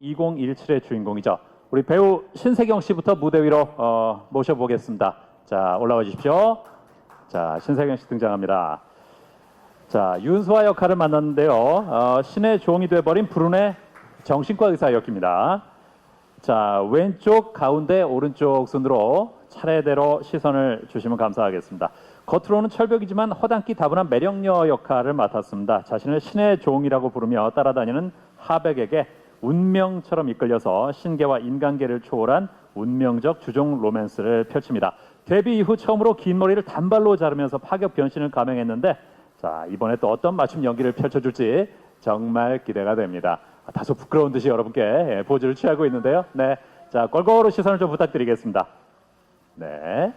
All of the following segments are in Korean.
2017의 주인공이죠. 우리 배우 신세경 씨부터 무대 위로 모셔보겠습니다. 자, 올라와 주십시오. 자, 신세경 씨 등장합니다. 자, 윤수아 역할을 만났는데요. 신의 종이 돼버린 불운의 정신과 의사 역입니다. 자, 왼쪽, 가운데, 오른쪽 순으로 차례대로 시선을 주시면 감사하겠습니다. 겉으로는 철벽이지만 허당끼 다분한 매력녀 역할을 맡았습니다. 자신을 신의 종이라고 부르며 따라다니는 하백에게 운명처럼 이끌려서 신계와 인간계를 초월한 운명적 주종 로맨스를 펼칩니다. 데뷔 이후 처음으로 긴 머리를 단발로 자르면서 파격 변신을 감행했는데, 자, 이번에 또 어떤 맞춤 연기를 펼쳐줄지 정말 기대가 됩니다. 다소 부끄러운 듯이 여러분께 포즈를 취하고 있는데요. 네, 자, 골고루 시선을 좀 부탁드리겠습니다. 네.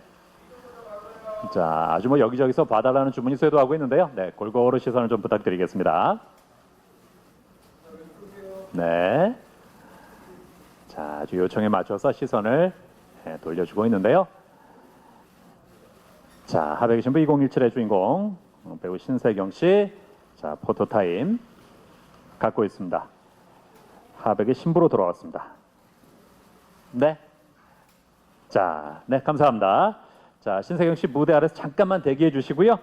자, 아주 뭐 여기저기서 봐달라는 주문이 쇄도하고 있는데요. 네, 골고루 시선을 좀 부탁드리겠습니다. 네. 자, 아주 요청에 맞춰서 시선을 돌려주고 있는데요. 자, 하백의 신부 2017의 주인공 배우 신세경 씨. 자, 포토타임 갖고 있습니다. 하백의 신부로 돌아왔습니다. 네. 자, 네, 감사합니다. 자, 신세경 씨 무대 아래서 잠깐만 대기해 주시고요.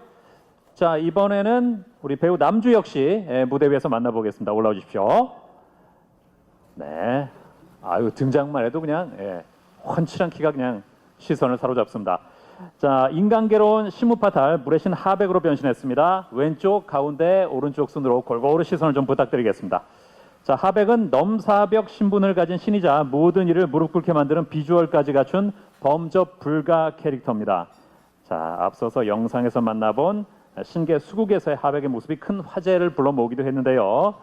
자, 이번에는 우리 배우 남주혁 씨 무대 위에서 만나보겠습니다. 올라와 주십시오. 네. 아유, 등장만 해도 그냥 훤칠한 키가 그냥 시선을 사로잡습니다. 자, 인간계로운 신무파탈 물의 신 하백으로 변신했습니다. 왼쪽, 가운데, 오른쪽 순으로 골고루 시선을 좀 부탁드리겠습니다. 자, 하백은 넘사벽 신분을 가진 신이자 모든 일을 무릎 꿇게 만드는 비주얼까지 갖춘 범접 불가 캐릭터입니다. 자, 앞서서 영상에서 만나본 신계 수국에서의 하백의 모습이 큰 화제를 불러 모으기도 했는데요.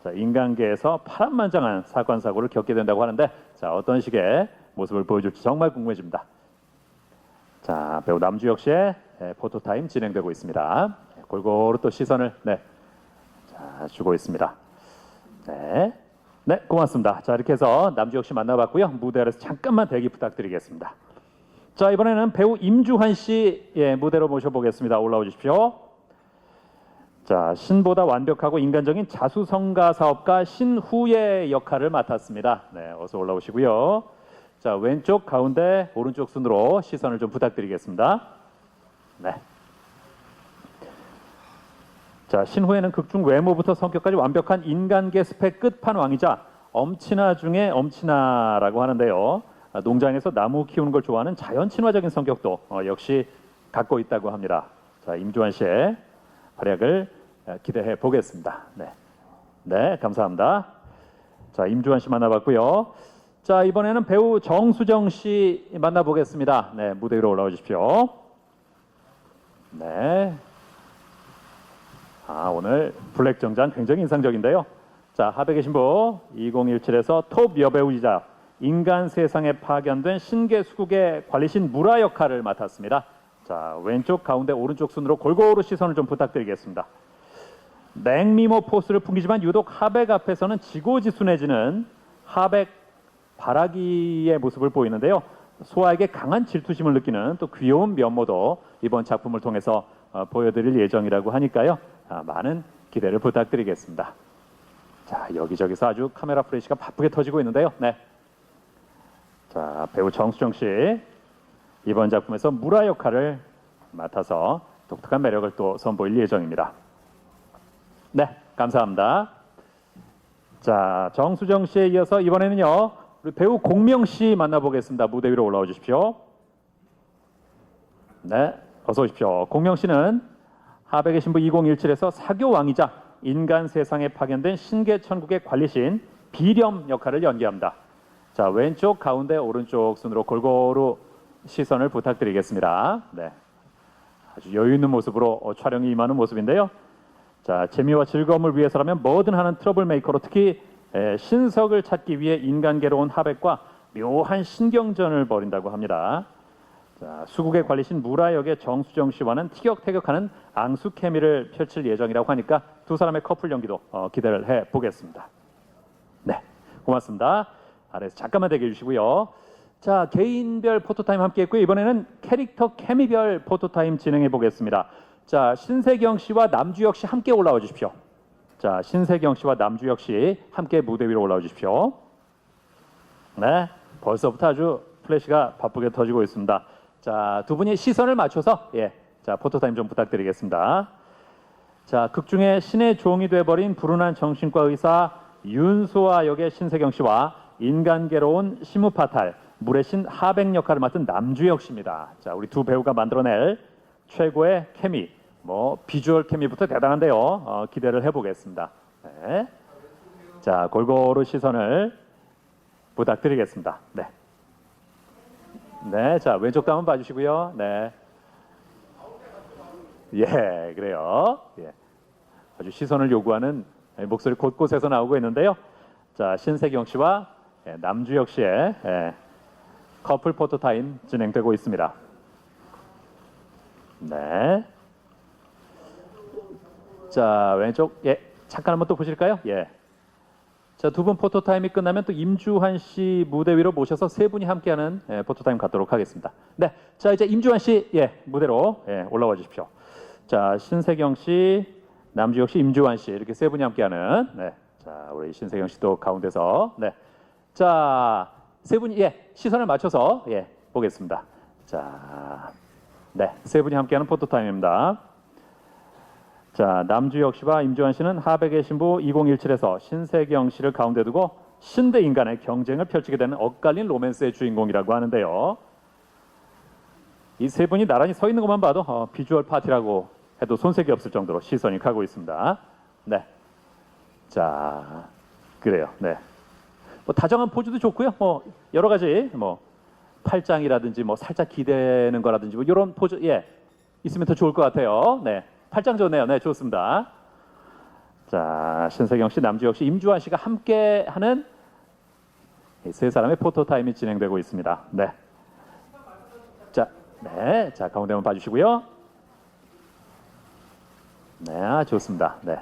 자, 인간계에서 파란만장한 사건 사고를 겪게 된다고 하는데, 자, 어떤 식의 모습을 보여줄지 정말 궁금해집니다. 자, 배우 남주혁 씨의 포토타임 진행되고 있습니다. 골고루 또 시선을 자, 주고 있습니다. 네, 고맙습니다. 자, 이렇게 해서 남주혁 씨 만나봤고요. 무대 아래서 잠깐만 대기 부탁드리겠습니다. 자, 이번에는 배우 임주환 씨 무대로 모셔보겠습니다. 올라와 주십시오. 자, 신보다 완벽하고 인간적인 자수성가 사업가 신후의 역할을 맡았습니다. 네, 어서 올라오시고요. 자, 왼쪽, 가운데, 오른쪽 순으로 시선을 좀 부탁드리겠습니다. 네. 자, 신후에는 극중 외모부터 성격까지 완벽한 인간계 스펙 끝판왕이자 엄친아 중에 엄친아라고 하는데요. 농장에서 나무 키우는 걸 좋아하는 자연 친화적인 성격도 역시 갖고 있다고 합니다. 자, 임주환 씨의 활약을 기대해 보겠습니다. 네, 감사합니다. 자, 임주환 씨 만나봤고요. 자, 이번에는 배우 정수정 씨 만나보겠습니다. 네, 무대 위로 올라와 주십시오. 네. 오늘 블랙 정장 굉장히 인상적인데요. 자, 하백의 신부 2017에서 톱 여배우이자 인간 세상에 파견된 신계 수국의 관리신 무라 역할을 맡았습니다. 자, 왼쪽, 가운데, 오른쪽 순으로 골고루 시선을 좀 부탁드리겠습니다. 냉미모 포스를 풍기지만 유독 하백 앞에서는 지고지순해지는 하백 바라기의 모습을 보이는데요. 소아에게 강한 질투심을 느끼는 또 귀여운 면모도 이번 작품을 통해서 보여드릴 예정이라고 하니까요. 많은 기대를 부탁드리겠습니다. 자, 여기저기서 아주 카메라 플래시가 바쁘게 터지고 있는데요. 네. 자, 배우 정수정 씨 이번 작품에서 무라 역할을 맡아서 독특한 매력을 또 선보일 예정입니다. 네, 감사합니다. 자, 정수정 씨에 이어서 이번에는요, 우리 배우 공명 씨 만나보겠습니다. 무대 위로 올라와 주십시오. 네, 어서 오십시오. 공명 씨는 하백의 신부 2017에서 사교왕이자 인간 세상에 파견된 신계 천국의 관리신 비렴 역할을 연기합니다. 자, 왼쪽, 가운데, 오른쪽 순으로 골고루 시선을 부탁드리겠습니다. 네, 아주 여유 있는 모습으로 촬영이 임하는 모습인데요. 자, 재미와 즐거움을 위해서라면 뭐든 하는 트러블 메이커로 특히 신석을 찾기 위해 인간계로 온 하백과 묘한 신경전을 벌인다고 합니다. 자, 수국의 관리신 무라 역의 정수정 씨와는 티격태격하는 앙수 케미를 펼칠 예정이라고 하니까 두 사람의 커플 연기도 기대를 해보겠습니다. 네, 고맙습니다. 아래에서 잠깐만 대기해 주시고요. 자, 개인별 포토타임 함께 했고요. 이번에는 캐릭터 케미별 포토타임 진행해 보겠습니다. 자, 신세경 씨와 남주혁 씨 함께 올라와 주십시오. 자, 신세경 씨와 남주혁 씨 함께 무대 위로 올라와 주십시오. 네, 벌써부터 아주 플래시가 바쁘게 터지고 있습니다. 자, 두 분이 시선을 맞춰서 자, 포토타임 좀 부탁드리겠습니다. 자, 극중의 신의 종이 돼버린 불운한 정신과 의사 윤소아 역의 신세경 씨와 인간계로운 시무파탈 물의 신 하백 역할을 맡은 남주혁 씨입니다. 자, 우리 두 배우가 만들어낼 최고의 케미, 뭐 비주얼 케미부터 대단한데요. 기대를 해보겠습니다. 네. 자, 골고루 시선을 부탁드리겠습니다. 네. 네, 자, 왼쪽도 한번 봐주시고요. 네. 예, 그래요. 예. 아주 시선을 요구하는 목소리 곳곳에서 나오고 있는데요. 자, 신세경 씨와 남주혁 씨의 커플 포토타임 진행되고 있습니다. 네. 자, 왼쪽, 잠깐 한번 또 보실까요? 예. 자, 두 분 포토타임이 끝나면 또 임주환 씨 무대 위로 모셔서 세 분이 함께하는 포토타임 갖도록 하겠습니다. 네, 자, 이제 임주환 씨 무대로 올라와 주십시오. 자, 신세경 씨, 남주혁 씨, 임주환 씨 이렇게 세 분이 함께하는 자, 우리 신세경 씨도 가운데서 자, 세 분이 시선을 맞춰서 보겠습니다. 자, 세 분이 함께하는 포토타임입니다. 자, 남주혁 씨와 임주환 씨는 하백의 신부 2017에서 신세경 씨를 가운데 두고 신대 인간의 경쟁을 펼치게 되는 엇갈린 로맨스의 주인공이라고 하는데요. 이 세 분이 나란히 서 있는 것만 봐도 비주얼 파티라고 해도 손색이 없을 정도로 시선이 가고 있습니다. 네. 자, 그래요. 네. 뭐 다정한 포즈도 좋고요. 뭐 여러 가지 뭐 팔짱이라든지 뭐 살짝 기대는 거라든지 뭐 이런 포즈 있으면 더 좋을 것 같아요. 네. 팔짱 좋네요. 네, 좋습니다. 자, 신세경 씨, 남주혁 씨, 임주환 씨가 함께하는 세 사람의 포토타임이 진행되고 있습니다. 네. 자, 자, 가운데 한번 봐주시고요. 네, 좋습니다. 네.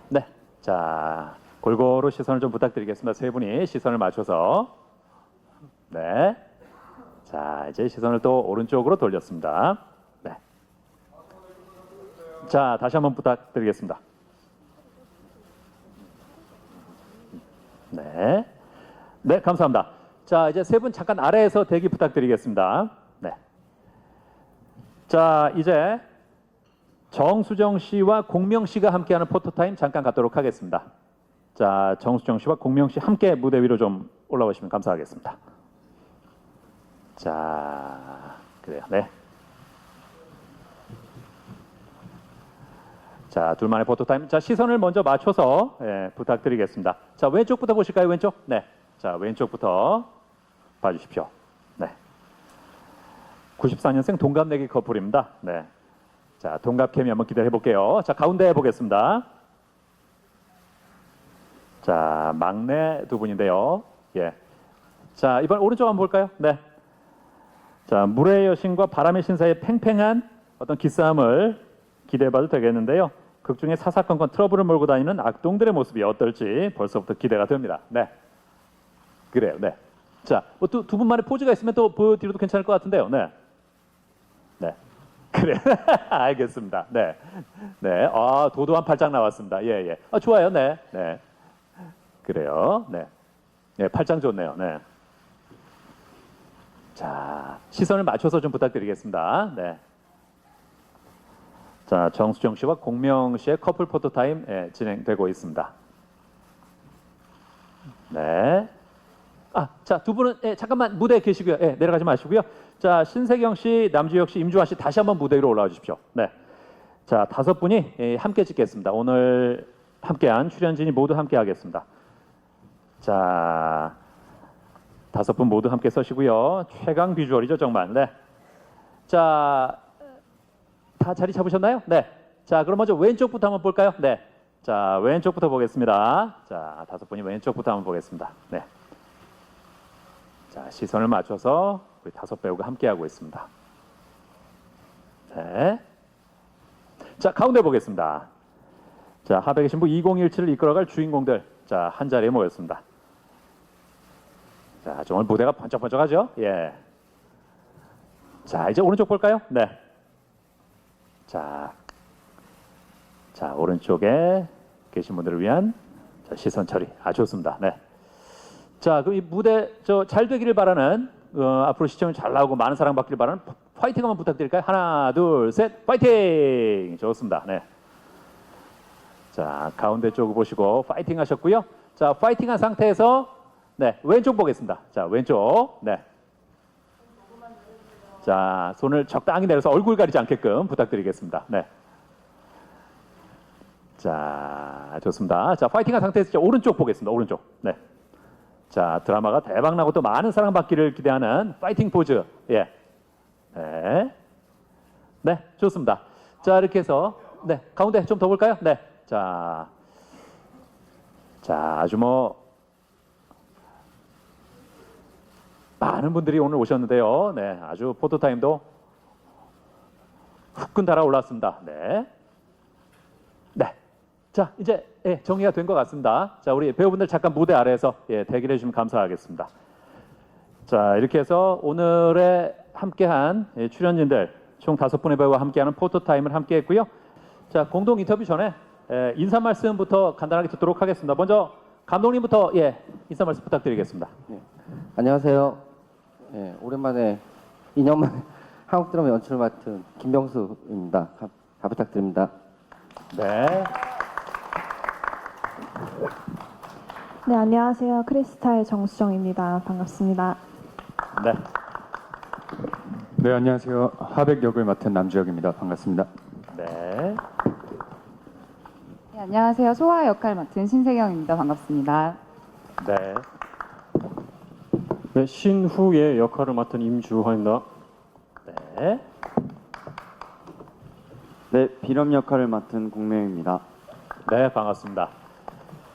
네. 자, 골고루 시선을 좀 부탁드리겠습니다. 세 분이 시선을 맞춰서. 네. 자, 이제 시선을 또 오른쪽으로 돌렸습니다. 네. 자, 다시 한번 부탁드리겠습니다. 네. 네, 감사합니다. 자, 이제 세 분 잠깐 아래에서 대기 부탁드리겠습니다. 네. 자, 이제 정수정 씨와 공명 씨가 함께하는 포토타임 잠깐 갖도록 하겠습니다. 자, 정수정 씨와 공명 씨 함께 무대 위로 좀 올라오시면 감사하겠습니다. 자, 그래요. 네. 자, 둘만의 포토타임. 자, 시선을 먼저 맞춰서 부탁드리겠습니다. 자, 왼쪽부터 보실까요? 왼쪽? 네. 자, 왼쪽부터 봐주십시오. 네. 94년생 동갑내기 커플입니다. 네. 자, 동갑 케미 한번 기대해 볼게요. 자, 가운데 보겠습니다. 자, 막내 두 분인데요. 예. 자, 이번 오른쪽 한번 볼까요? 네. 자, 물의 여신과 바람의 신사의 팽팽한 어떤 기싸움을 기대해봐도 되겠는데요. 극중에 사사건건 트러블을 몰고 다니는 악동들의 모습이 어떨지 벌써부터 기대가 됩니다. 네. 그래요. 네. 자, 뭐 두 분만의 포즈가 있으면 또 보여드려도 괜찮을 것 같은데요. 네. 네. 그래. 알겠습니다. 네. 네. 아, 도도한 팔짱 나왔습니다. 예, 예. 아, 좋아요. 네. 네. 그래요. 네. 네, 팔짱 좋네요. 네. 자, 시선을 맞춰서 좀 부탁드리겠습니다. 네. 자, 정수정 씨와 공명 씨의 커플 포토타임 진행되고 있습니다. 네. 아, 자, 두 분은 잠깐만 무대에 계시고요. 내려가지 마시고요. 자, 신세경 씨, 남주혁 씨, 임주환 씨 다시 한번 무대 위로 올라와 주십시오. 네. 자, 다섯 분이 함께 찍겠습니다. 오늘 함께한 출연진이 모두 함께 하겠습니다. 자, 다섯 분 모두 함께 서시고요. 최강 비주얼이죠, 정말. 네. 자, 다 자리 잡으셨나요? 네. 자, 그럼 먼저 왼쪽부터 한번 볼까요? 네. 자, 왼쪽부터 보겠습니다. 자, 다섯 분이 왼쪽부터 한번 보겠습니다. 네. 자, 시선을 맞춰서 우리 다섯 배우가 함께하고 있습니다. 네. 자, 가운데 보겠습니다. 자, 하백의 신부 2017을 이끌어갈 주인공들. 자, 한 자리에 모였습니다. 자, 정말 무대가 번쩍번쩍하죠? 예. 자, 이제 오른쪽 볼까요? 네. 자, 오른쪽에 계신 분들을 위한 시선 처리. 아, 좋습니다. 네. 자, 그럼 이 무대 잘 되기를 바라는 앞으로 시청이 잘 나오고 많은 사랑 받기를 바라는 파이팅 한번 부탁드릴까요? 하나, 둘, 셋, 파이팅! 좋습니다. 네. 자, 가운데 쪽 보시고 파이팅 하셨고요. 자, 파이팅한 상태에서 네, 왼쪽 보겠습니다. 자, 왼쪽. 네. 자, 손을 적당히 내려서 얼굴 가리지 않게끔 부탁드리겠습니다. 네. 자, 좋습니다. 자, 파이팅한 상태에서 이제 오른쪽 보겠습니다. 오른쪽. 네. 자, 드라마가 대박 나고 또 많은 사랑받기를 기대하는 파이팅 포즈. 예. 네. 네, 좋습니다. 자, 이렇게 해서 네, 가운데 좀 더 볼까요? 네. 자, 아주 많은 분들이 오늘 오셨는데요. 네, 아주 포토타임도 후끈 달아올랐습니다. 네. 네. 자, 이제 정리가 된 것 같습니다. 자, 우리 배우분들 잠깐 무대 아래에서 대기를 해주시면 감사하겠습니다. 자, 이렇게 해서 오늘의 함께한 출연진들 총 5분의 배우와 함께하는 포토타임을 함께했고요. 자, 공동 인터뷰 전에 인사 말씀부터 간단하게 듣도록 하겠습니다. 먼저 감독님부터 인사 말씀 부탁드리겠습니다. 네. 안녕하세요. 오랜만에 2년 만에 한국 드라마 연출을 맡은 김병수입니다. 잘 부탁드립니다. 네. 네, 안녕하세요. 크리스탈 정수정입니다. 반갑습니다. 네. 네, 안녕하세요. 하백 역을 맡은 남주혁입니다. 반갑습니다. 네. 네, 안녕하세요. 소아 역할 맡은 신세경입니다. 반갑습니다. 네. 네, 신후의 역할을 맡은 임주환입니다. 네. 네, 비럼 역할을 맡은 공명입니다. 네, 반갑습니다.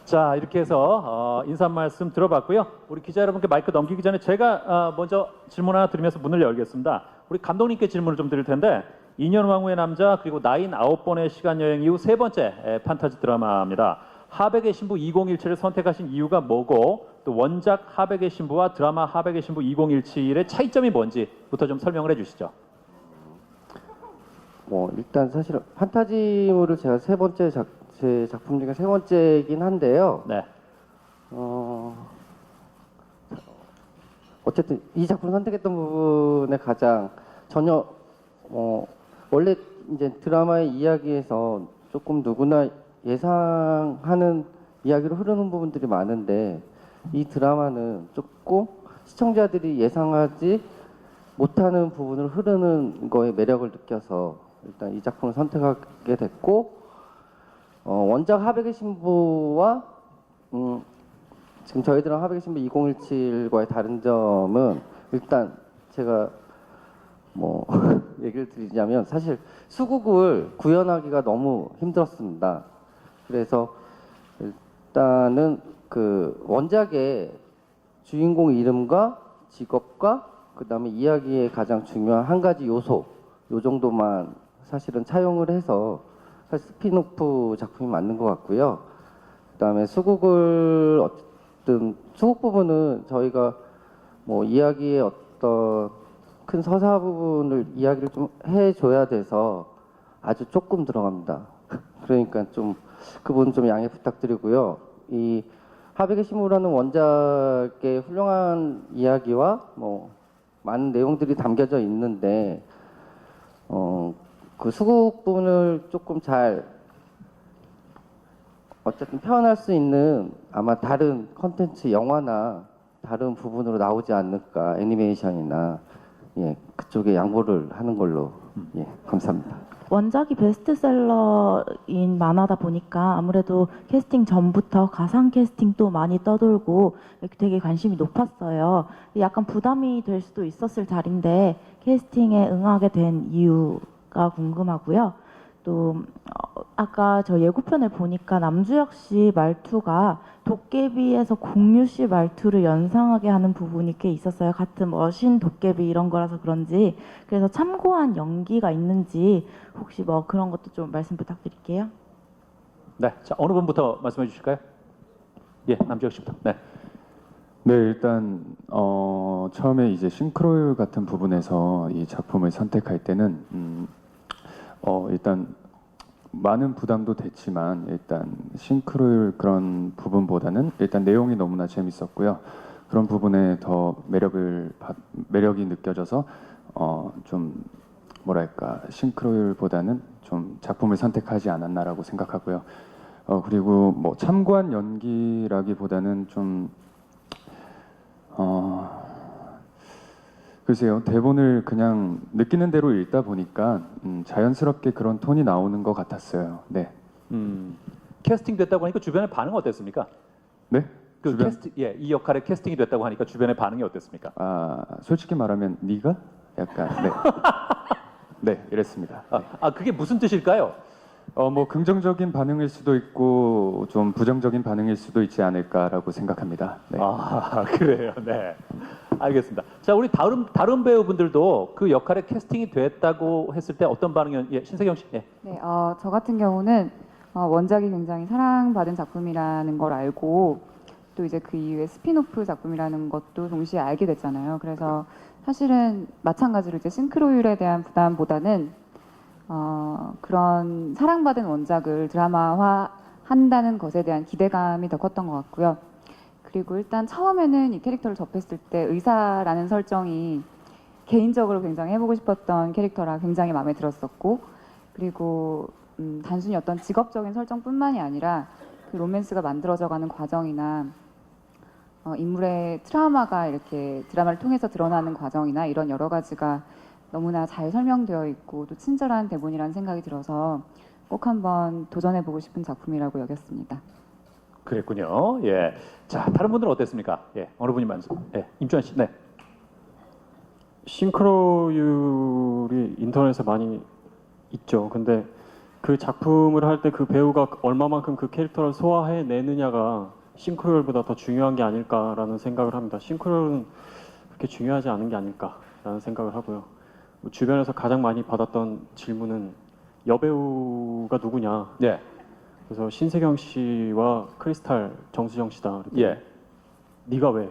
자, 이렇게 해서 인사 말씀 들어봤고요. 우리 기자 여러분께 마이크 넘기기 전에 제가 먼저 질문 하나 드리면서 문을 열겠습니다. 우리 감독님께 질문을 좀 드릴 텐데 2년 왕후의 남자 그리고 나인 9번의 시간여행 이후 세 번째 판타지 드라마입니다. 하백의 신부 2017을 선택하신 이유가 뭐고 또 원작 하백의 신부와 드라마 하백의 신부 2017의 차이점이 뭔지부터 좀 설명을 해주시죠. 일단 사실 판타지물을 제가 제 작품 중에 세 번째이긴 한데요. 네. 어쨌든 이 작품을 선택했던 부분에 가장 전혀 원래 이제 드라마의 이야기에서 조금 누구나 예상하는 이야기로 흐르는 부분들이 많은데 이 드라마는 조금 시청자들이 예상하지 못하는 부분을 흐르는 거에 매력을 느껴서 일단 이 작품을 선택하게 됐고 원작 하백의 신부와 지금 저희들은 하백의 신부 2017과의 다른 점은 일단 제가 얘기를 드리자면 사실 수국을 구현하기가 너무 힘들었습니다. 그래서 일단은 그 원작의 주인공 이름과 직업과 그다음에 이야기의 가장 중요한 한 가지 요소 요 정도만 사실은 차용을 해서 사실 스피노프 작품이 맞는 것 같고요. 그다음에 수국을 어쨌든 수국 부분은 저희가 이야기의 어떤 큰 서사 부분을 이야기를 좀 해줘야 돼서 아주 조금 들어갑니다. 그러니까 좀 그 부분 좀 양해 부탁드리고요. 이 하백의 신부라는 원작의 훌륭한 이야기와 많은 내용들이 담겨져 있는데 그 수국 부분을 조금 잘 어쨌든 표현할 수 있는 아마 다른 컨텐츠 영화나 다른 부분으로 나오지 않을까 애니메이션이나 그쪽에 양보를 하는 걸로 감사합니다. 원작이 베스트셀러인 만화다 보니까 아무래도 캐스팅 전부터 가상 캐스팅도 많이 떠돌고 되게 관심이 높았어요. 약간 부담이 될 수도 있었을 자리인데 캐스팅에 응하게 된 이유가 궁금하고요. 또 아까 저 예고편을 보니까 남주혁 씨 말투가 도깨비에서 공유 씨 말투를 연상하게 하는 부분이 꽤 있었어요. 같은 신 도깨비 이런 거라서 그런지. 그래서 참고한 연기가 있는지 혹시 그런 것도 좀 말씀 부탁드릴게요. 네. 자, 어느 분부터 말씀해 주실까요? 예, 남주혁 씨부터. 네. 네, 일단 처음에 이제 싱크로율 같은 부분에서 이 작품을 선택할 때는 일단 많은 부담도 됐지만 일단 싱크로율 그런 부분보다는 일단 내용이 너무나 재밌었고요. 그런 부분에 더 매력이 느껴져서 좀 뭐랄까 싱크로율보다는 좀 작품을 선택하지 않았나라고 생각하고요. 그리고 뭐 참고한 연기라기보다는 좀 글쎄요, 대본을 그냥 느끼는 대로 읽다 보니까 자연스럽게 그런 톤이 나오는 것 같았어요. 네. 캐스팅 됐다고 하니까 주변의 반응 어땠습니까? 네? 그 주변- 캐스팅, 예, 이 역할에 캐스팅이 됐다고 하니까 주변의 반응이 어땠습니까? 솔직히 말하면 네가 약간 네. 네, 이랬습니다. 그게 무슨 뜻일까요? 뭐 긍정적인 반응일 수도 있고 좀 부정적인 반응일 수도 있지 않을까라고 생각합니다. 네. 그래요. 네. 알겠습니다. 자, 우리 다른 배우분들도 그 역할에 캐스팅이 됐다고 했을 때 어떤 반응이, 예, 신세경 씨. 예. 네, 저 같은 경우는 원작이 굉장히 사랑받은 작품이라는 걸 알고 또 이제 그 이후에 스피노프 작품이라는 것도 동시에 알게 됐잖아요. 그래서 사실은 마찬가지로 이제 싱크로율에 대한 부담보다는 그런 사랑받은 원작을 드라마화 한다는 것에 대한 기대감이 더 컸던 것 같고요. 그리고 일단 처음에는 이 캐릭터를 접했을 때 의사라는 설정이 개인적으로 굉장히 해보고 싶었던 캐릭터라 굉장히 마음에 들었었고, 그리고 단순히 어떤 직업적인 설정뿐만이 아니라 그 로맨스가 만들어져가는 과정이나 인물의 트라우마가 이렇게 드라마를 통해서 드러나는 과정이나 이런 여러 가지가 너무나 잘 설명되어 있고 또 친절한 대본이라는 생각이 들어서 꼭 한번 도전해보고 싶은 작품이라고 여겼습니다. 그랬군요. 예. 자, 다른 분들은 어땠습니까? 예. 어느 분이 먼저? 예. 임주환 씨. 네. 싱크로율이 인터넷에 많이 있죠. 근데 그 작품을 할 때 그 배우가 얼마만큼 그 캐릭터를 소화해내느냐가 싱크로율보다 더 중요한 게 아닐까라는 생각을 합니다. 싱크로율은 그렇게 중요하지 않은 게 아닐까라는 생각을 하고요. 주변에서 가장 많이 받았던 질문은 여배우가 누구냐. 예. 그래서 신세경 씨와 크리스탈 정수정 씨다. 예. 네가 왜?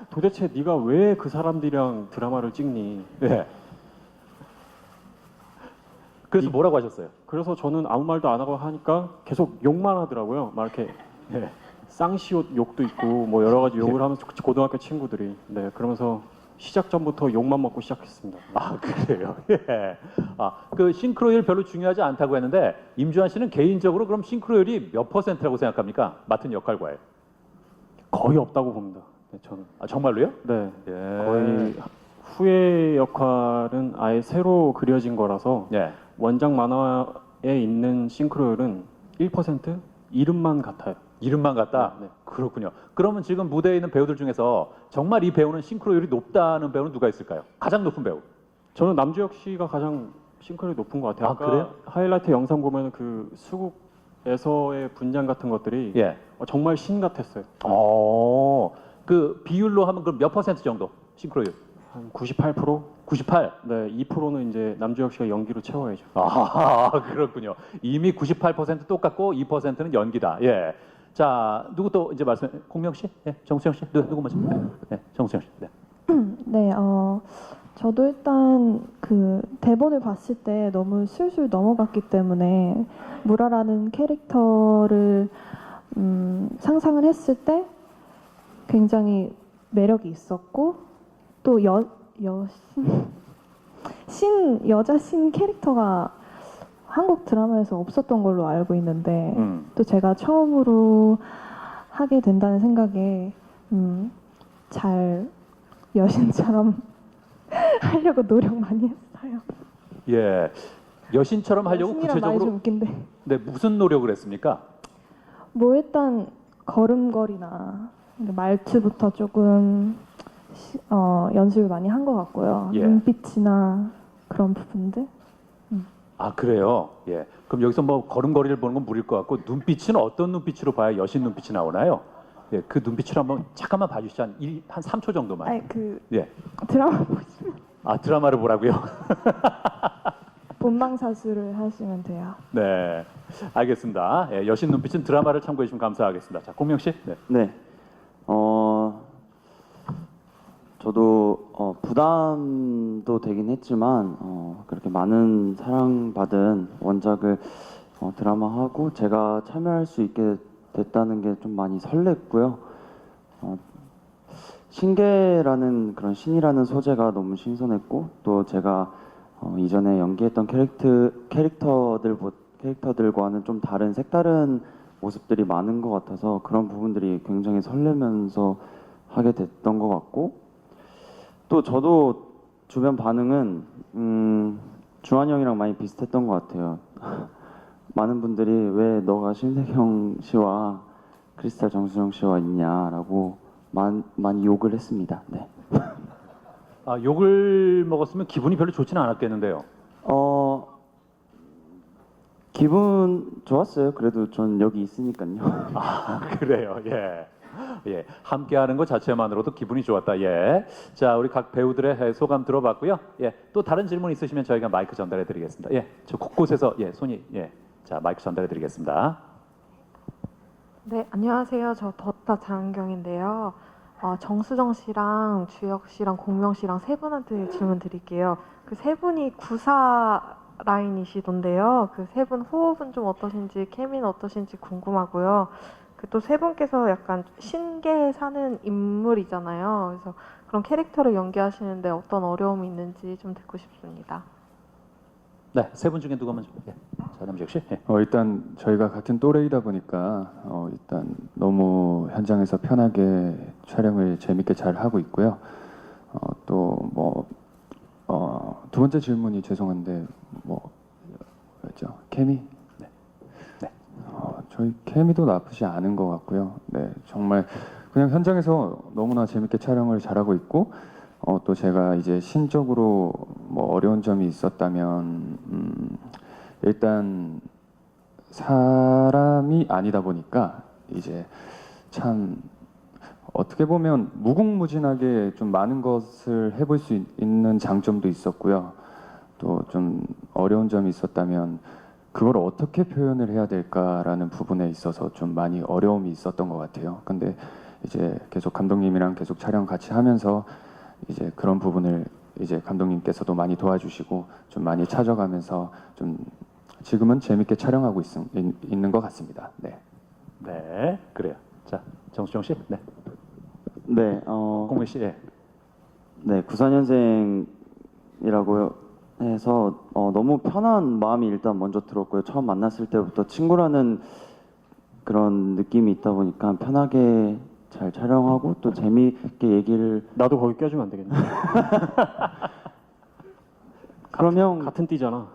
도대체 네가 왜 그 사람들이랑 드라마를 찍니? 예. 그래서 뭐라고 하셨어요? 그래서 저는 아무 말도 안 하고 하니까 계속 욕만 하더라고요. 막 이렇게 예. 쌍시옷 욕도 있고 뭐 여러 가지 욕을 하면서 고등학교 친구들이 네 그러면서 시작 전부터 욕만 먹고 시작했습니다. 그래요. 예. 그 싱크로율 별로 중요하지 않다고 했는데 임주환 씨는 개인적으로 그럼 싱크로율이 몇 %라고 생각합니까? 맡은 역할과에. 거의 없다고 봅니다. 네, 저는. 정말로요? 네. 예. 거의 후의 역할은 아예 새로 그려진 거라서 예. 원작 만화에 있는 싱크로율은 1%? 이름만 같아요. 이름만 같다? 네. 그렇군요. 그러면 지금 무대에 있는 배우들 중에서 정말 이 배우는 싱크로율이 높다는 배우는 누가 있을까요? 가장 높은 배우. 저는 남주혁 씨가 가장 싱크로율이 높은 것 같아요. 아까 그래요? 하이라이트 영상 보면 그 수국에서의 분장 같은 것들이 예. 정말 신 같았어요. 그 비율로 하면 그럼 몇 % 정도? 싱크로율. 한 98%? 98. 네, 2%는 이제 남주혁 씨가 연기로 채워야죠. 그렇군요. 이미 98% 똑같고 2%는 연기다. 예. 자, 누구 또 이제 말씀? 공명 씨? 예. 정수영 씨? 누구 먼저? 네, 정수영 씨. 네. 네, 저도 일단 그 대본을 봤을 때 너무 술술 넘어갔기 때문에 무라라는 캐릭터를 상상을 했을 때 굉장히 매력이 있었고 또 여자 신 캐릭터가 한국 드라마에서 없었던 걸로 알고 있는데 또 제가 처음으로 하게 된다는 생각에 잘 여신처럼 하려고 노력 많이 했어요. 예. 여신처럼 하려고 여신이란 말이 좀 구체적으로 웃긴데 네, 무슨 노력을 했습니까? 뭐 일단 걸음걸이나 말투부터 조금 연습을 많이 한 것 같고요. 예. 눈빛이나 그런 부분들. 그래요. 예. 그럼 여기서 뭐 걸음걸이를 보는 건 무리일 것 같고 눈빛은 어떤 눈빛으로 봐야 여신 눈빛이 나오나요? 예, 그 눈빛을 한번 잠깐만 봐주시죠. 한 3초 정도만. 아니 그 예. 드라마 보시면 드라마를 보라고요? 본방사수를 하시면 돼요. 네. 알겠습니다. 예, 여신 눈빛은 드라마를 참고해 주시면 감사하겠습니다. 자, 공명 씨. 네. 네. 저도 부담도 되긴 했지만 그렇게 많은 사랑받은 원작을 드라마하고 제가 참여할 수 있게 됐다는 게 좀 많이 설렜고요. 신계라는 그런 신이라는 소재가 너무 신선했고 또 제가 이전에 연기했던 캐릭터들과는 좀 다른 색다른 모습들이 많은 것 같아서 그런 부분들이 굉장히 설레면서 하게 됐던 것 같고 또 저도 주변 반응은 주한 형이랑 많이 비슷했던 것 같아요. 많은 분들이 왜 너가 신세경 씨와 크리스탈 정수정 씨와 있냐라고 많이 욕을 했습니다. 네. 아, 욕을 먹었으면 기분이 별로 좋지는 않았겠는데요. 기분 좋았어요. 그래도 전 여기 있으니까요. 아, 그래요. 예. 예. 함께하는 것 자체만으로도 기분이 좋았다. 예. 자, 우리 각 배우들의 소감 들어봤고요. 예. 또 다른 질문 있으시면 저희가 마이크 전달해 드리겠습니다. 예. 저 곳곳에서 예, 손이 예. 자, 마이크 전달해 드리겠습니다. 네, 안녕하세요. 저 더타 장은경인데요. 정수정 씨랑 주혁 씨랑 공명 씨랑 세 분한테 질문 드릴게요. 그 세 분이 구사 라인이시던데요. 그 세 분 호흡은 좀 어떠신지, 케미는 어떠신지 궁금하고요. 그 또 세 분께서 약간 신계에 사는 인물이잖아요. 그래서 그런 캐릭터를 연기하시는데 어떤 어려움이 있는지 좀 듣고 싶습니다. 네. 세 분 중에 누가 먼저? 예. 자, 남지혁 씨. 예. 일단 저희가 같은 또래이다 보니까 일단 너무 현장에서 편하게 촬영을 재밌게 잘 하고 있고요. 또 뭐 두 번째 질문이 죄송한데 뭐였죠? 케미? 네. 네. 저희 케미도 나쁘지 않은 것 같고요. 네, 정말 그냥 현장에서 너무나 재밌게 촬영을 잘하고 있고 또 제가 이제 신적으로 뭐 어려운 점이 있었다면 일단 사람이 아니다 보니까 이제 참 어떻게 보면 무궁무진하게 좀 많은 것을 해볼 수 있는 장점도 있었고요. 또 좀 어려운 점이 있었다면 그걸 어떻게 표현을 해야 될까라는 부분에 있어서 좀 많이 어려움이 있었던 것 같아요. 근데 이제 계속 감독님이랑 계속 촬영 같이 하면서 이제 그런 부분을 이제 감독님께서도 많이 도와주시고 좀 많이 찾아가면서 좀 지금은 재밌게 촬영하고 있는 것 같습니다. 네. 네. 그래요. 자, 정수정 씨. 네. 네, 공명 씨. 예. 네, 94년생이라고 해서 너무 편한 마음이 일단 먼저 들었고요. 처음 만났을 때부터 친구라는 그런 느낌이 있다 보니까 편하게 잘 촬영하고 또 재미있게 얘기를 나도 거기 껴주면 안 되겠네. 그러면 같은 띠잖아.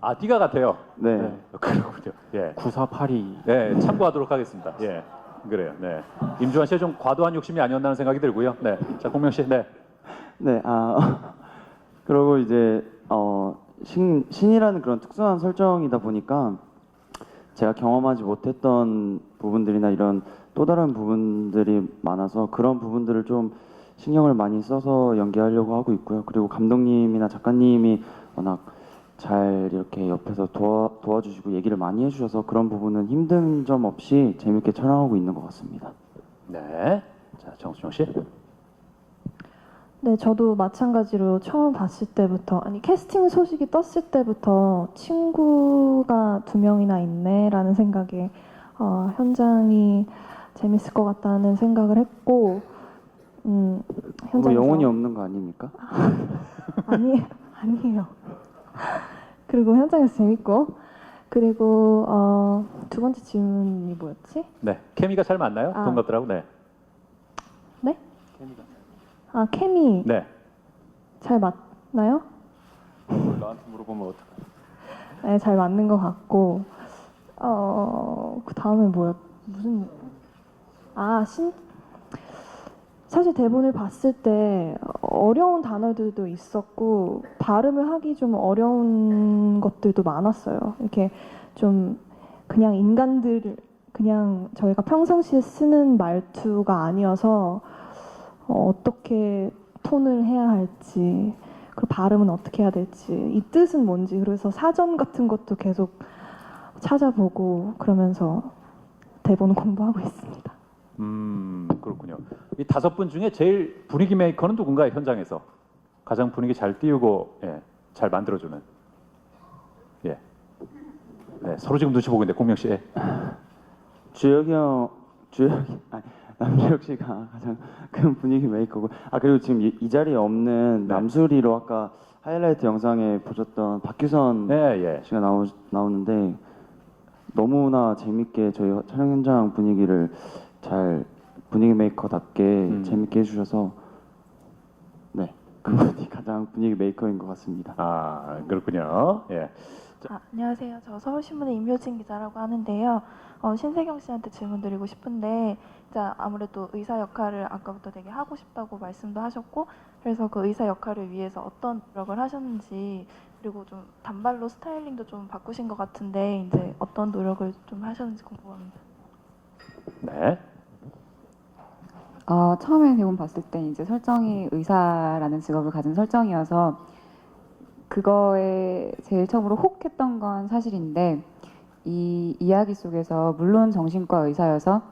아, 띠가 같아요. 네. 네. 그렇군요. 예. 9482. 네, 참고하도록 하겠습니다. 예. 그래요. 네. 임주환 씨의 좀 과도한 욕심이 아니었나 하는 생각이 들고요. 네. 자, 공명 씨. 네. 네, 그리고 이제 신이라는 그런 특수한 설정이다 보니까 제가 경험하지 못했던 부분들이나 이런 또 다른 부분들이 많아서 그런 부분들을 좀 신경을 많이 써서 연기하려고 하고 있고요. 그리고 감독님이나 작가님이 워낙 잘 이렇게 옆에서 도와주시고 얘기를 많이 해주셔서 그런 부분은 힘든 점 없이 재밌게 촬영하고 있는 것 같습니다. 네. 자, 정수정 씨. 네, 저도 마찬가지로 처음 봤을 때부터, 아니 캐스팅 소식이 떴을 때부터 친구가 2명이나 있네라는 생각에 현장이 재밌을 것 같다는 생각을 했고, 뭐 현장에서 영혼이 없는 거 아닙니까? 아니에요. 그리고 현장에서 재밌고, 그리고 두 번째 질문이 뭐였지? 네. 케미가 잘 맞나요? 아. 동갑들하고. 네. 네? 아, 케미 네. 잘 맞나요? 나한테 물어보면 어떡해? 네, 잘 맞는 것 같고, 그 다음에 사실 대본을 봤을 때 어려운 단어들도 있었고, 발음을 하기 좀 어려운 것들도 많았어요. 이렇게 좀 그냥 그냥 저희가 평상시에 쓰는 말투가 아니어서 어떻게 톤을 해야 할지, 그 발음은 어떻게 해야 될지, 이 뜻은 뭔지, 그래서 사전 같은 것도 계속 찾아보고 그러면서 대본 공부하고 있습니다. 그렇군요. 이 5분 중에 제일 분위기 메이커는 누군가요? 현장에서 가장 분위기 잘 띄우고 예, 잘 만들어주는. 예. 네, 서로 지금 눈치 보고 있는데 공명 씨. 예. 남주혁 씨가 가장 큰 분위기 메이커고, 그리고 지금 이 자리에 없는 네. 남수리로 아까 하이라이트 영상에 보셨던 박규선 네, 예. 씨가 나오는데 너무나 재밌게 저희 촬영 현장 분위기를 잘 분위기 메이커답게 재밌게 해주셔서 네, 그분이 가장 분위기 메이커인 것 같습니다. 아, 그렇군요. 예. 안녕하세요. 저 서울신문의 임효진 기자라고 하는데요. 신세경 씨한테 질문 드리고 싶은데, 자, 아무래도 의사 역할을 아까부터 되게 하고 싶다고 말씀도 하셨고, 그래서 그 의사 역할을 위해서 어떤 노력을 하셨는지, 그리고 좀 단발로 스타일링도 좀 바꾸신 것 같은데, 이제 어떤 노력을 좀 하셨는지 궁금합니다. 네. 처음에 대본 봤을 때 이제 설정이 의사라는 직업을 가진 설정이어서 그거에 제일 처음으로 혹했던 건 사실인데, 이 이야기 속에서 물론 정신과 의사여서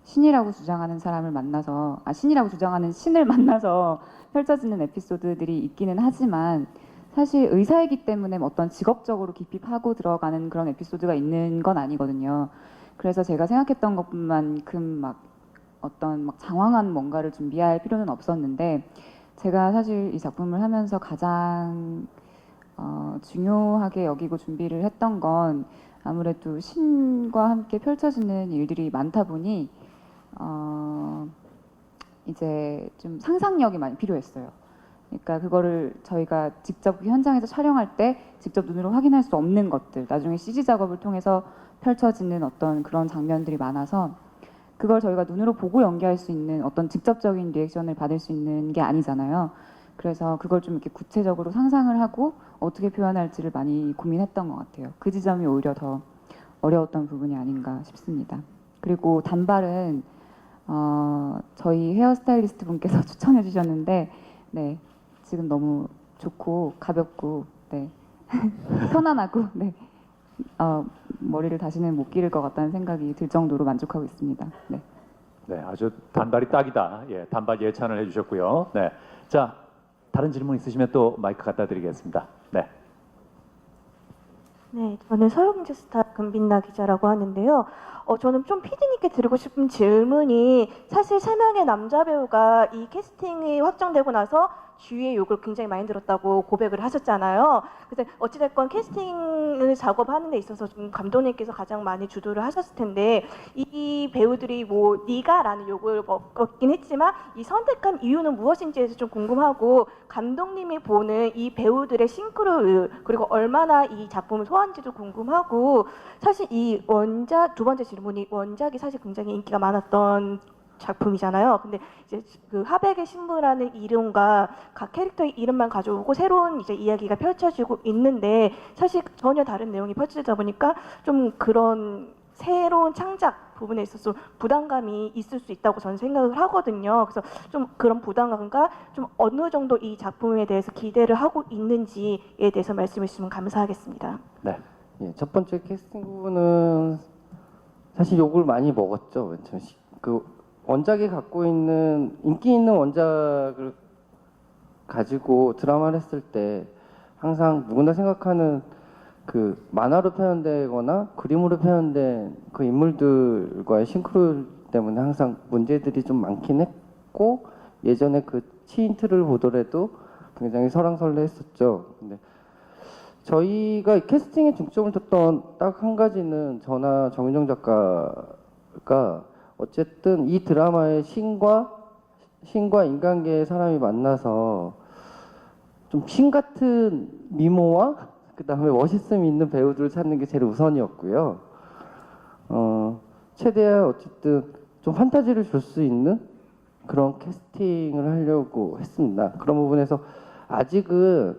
신이라고 주장하는 사람을 만나서 신이라고 주장하는 신을 만나서 펼쳐지는 에피소드들이 있기는 하지만 사실 의사이기 때문에 어떤 직업적으로 깊이 파고 들어가는 그런 에피소드가 있는 건 아니거든요. 그래서 제가 생각했던 것만큼 막 어떤 막 장황한 뭔가를 준비할 필요는 없었는데, 제가 사실 이 작품을 하면서 가장 중요하게 여기고 준비를 했던 건 아무래도 신과 함께 펼쳐지는 일들이 많다 보니 이제 좀 상상력이 많이 필요했어요. 그러니까 그거를 저희가 직접 현장에서 촬영할 때 직접 눈으로 확인할 수 없는 것들, 나중에 CG 작업을 통해서 펼쳐지는 어떤 그런 장면들이 많아서 그걸 저희가 눈으로 보고 연기할 수 있는 어떤 직접적인 리액션을 받을 수 있는 게 아니잖아요. 그래서 그걸 좀 이렇게 구체적으로 상상을 하고 어떻게 표현할지를 많이 고민했던 것 같아요. 그 지점이 오히려 더 어려웠던 부분이 아닌가 싶습니다. 그리고 단발은 저희 헤어스타일리스트 분께서 추천해 주셨는데, 네, 지금 너무 좋고 가볍고, 네, 편안하고, 네, 머리를 다시는 못 기를 것 같다는 생각이 들 정도로 만족하고 있습니다. 네. 네, 아주 단발이 딱이다. 예, 단발 예찬을 해주셨고요. 네, 자, 다른 질문 있으시면 또 마이크 갖다 드리겠습니다. 네. 네, 저는 서영지스타 금빛나 기자라고 하는데요. 저는 좀 피디님께 드리고 싶은 질문이, 사실 3명의 남자 배우가 이 캐스팅이 확정되고 나서 주위의 욕을 굉장히 많이 들었다고 고백을 하셨잖아요. 그래서 어찌됐건 캐스팅을 작업하는 데 있어서 좀 감독님께서 가장 많이 주도를 하셨을 텐데, 이 배우들이 뭐 네가라는 욕을 먹긴 했지만 이 선택한 이유는 무엇인지에서 좀 궁금하고, 감독님이 보는 이 배우들의 싱크로율, 그리고 얼마나 이 작품을 소화한지도 궁금하고, 사실 이 두 번째 질문이, 원작이 사실 굉장히 인기가 많았던 작품이잖아요. 근데 이제 그 하백의 신부라는 이름과 각 캐릭터의 이름만 가져오고 새로운 이제 이야기가 펼쳐지고 있는데, 사실 전혀 다른 내용이 펼쳐지다 보니까 좀 그런 새로운 창작 부분에 있어서 부담감이 있을 수 있다고 저는 생각을 하거든요. 그래서 좀 그런 부담감과 좀 어느 정도 이 작품에 대해서 기대를 하고 있는지에 대해서 말씀해 주시면 감사하겠습니다. 네. 예, 첫 번째 캐스팅 부분은 사실 욕을 많이 먹었죠. 그 원작이 갖고 있는 인기 있는 원작을 가지고 드라마를 했을 때 항상 누구나 생각하는 그 만화로 표현되거나 그림으로 표현된 그 인물들과의 싱크로 때문에 항상 문제들이 좀 많긴 했고, 예전에 그 치인트를 보더라도 굉장히 설왕설래했었죠. 근데 저희가 캐스팅에 중점을 뒀던 딱 한 가지는, 저나 정윤정 작가가 어쨌든 이 드라마의 신과 인간계의 사람이 만나서 좀 신 같은 미모와 그다음에 멋있음이 있는 배우들을 찾는 게 제일 우선이었고요. 최대한 어쨌든 좀 판타지를 줄 수 있는 그런 캐스팅을 하려고 했습니다. 그런 부분에서 아직은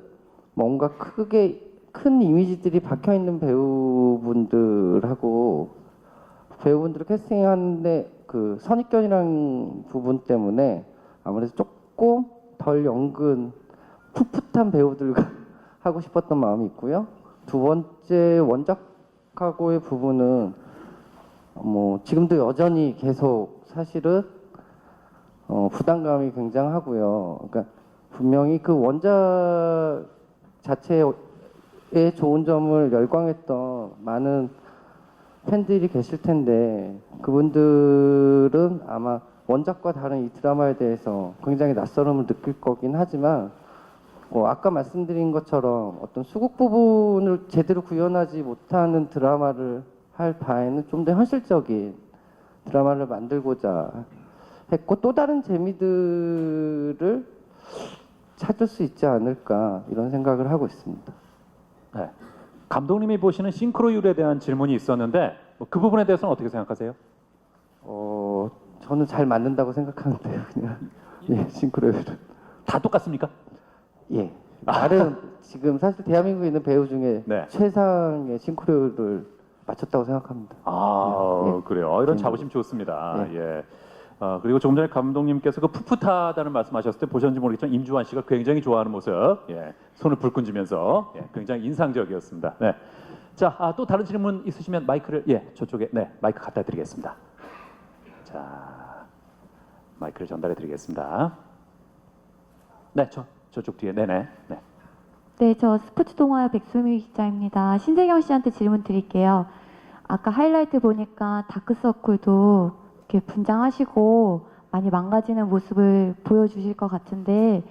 뭔가 크게 큰 이미지들이 박혀 있는 배우분들을 캐스팅하는데 그 선입견이라는 부분 때문에 아무래도 조금 덜 연근 풋풋한 배우들과 하고 싶었던 마음이 있고요. 두 번째, 원작하고의 부분은 뭐 지금도 여전히 계속 사실은 부담감이 굉장하고요. 그러니까 분명히 그 원작 자체의 좋은 점을 열광했던 많은 팬들이 계실 텐데 그분들은 아마 원작과 다른 이 드라마에 대해서 굉장히 낯설음을 느낄 거긴 하지만 아까 말씀드린 것처럼 어떤 수국 부분을 제대로 구현하지 못하는 드라마를 할 바에는 좀 더 현실적인 드라마를 만들고자 했고 또 다른 재미들을 찾을 수 있지 않을까 이런 생각을 하고 있습니다. 네. 감독님이 보시는 싱크로율에 대한 질문이 있었는데 그 부분에 대해서는 어떻게 생각하세요? 저는 잘 맞는다고 생각하는데요. 그냥 예, 싱크로율은 다 똑같습니까? 예. 나름 지금 사실 대한민국에 있는 배우 중에 네. 최상의 싱크로율을 맞췄다고 생각합니다. 예. 그래요. 이런 자부심 좋습니다. 예. 예. 그리고 조금 전에 감독님께서 그 풋풋하다는 말씀하셨을 때 보셨는지 모르겠지만 임주환 씨가 굉장히 좋아하는 모습, 예. 손을 불끈 쥐면서 굉장히 인상적이었습니다. 네. 자, 또 다른 질문 있으시면 마이크를 저쪽에 마이크 갖다 드리겠습니다. 자, 마이크를 전달해 드리겠습니다. 네, 저쪽 뒤에, 네네. 네. 네, 저 스포츠 동아의 백수미 기자입니다. 신세경 씨한테 질문 드릴게요. 아까 하이라이트 보니까 다크서클도 이렇게 분장하시고 많이 망가지는 모습을 보여주실 것 같은데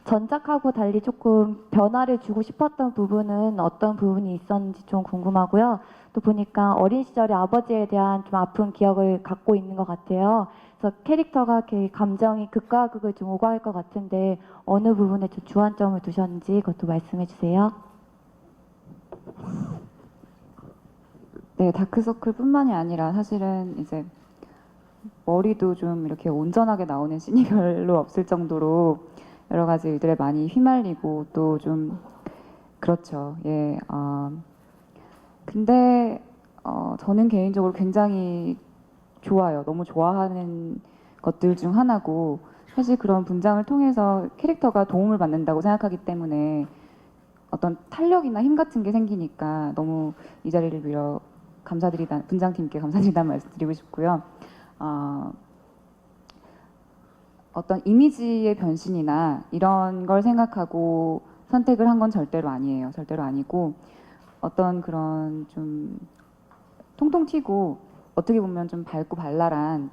전작하고 달리 조금 변화를 주고 싶었던 부분은 어떤 부분이 있었는지 좀 궁금하고요. 또 보니까 어린 시절에 아버지에 대한 좀 아픈 기억을 갖고 있는 것 같아요. 그래서 캐릭터가 이렇게 감정이 극과 극을 좀 오가할 것 같은데 어느 부분에 좀 주안점을 두셨는지 그것도 말씀해 주세요. 네, 다크서클뿐만이 아니라 사실은 이제 머리도 좀 이렇게 온전하게 나오는 씬이 별로 없을 정도로 여러 가지 일들에 많이 휘말리고 또 좀 그렇죠. 예. 근데 저는 개인적으로 굉장히 좋아요. 너무 좋아하는 것들 중 하나고 사실 그런 분장을 통해서 캐릭터가 도움을 받는다고 생각하기 때문에 어떤 탄력이나 힘 같은 게 생기니까 너무 이 자리를 빌어 분장팀께 감사드리다는 말씀 드리고 싶고요. 어떤 이미지의 변신이나 이런 걸 생각하고 선택을 한 건 절대로 아니에요. 절대로 아니고 어떤 그런 좀 통통 튀고 어떻게 보면 좀 밝고 발랄한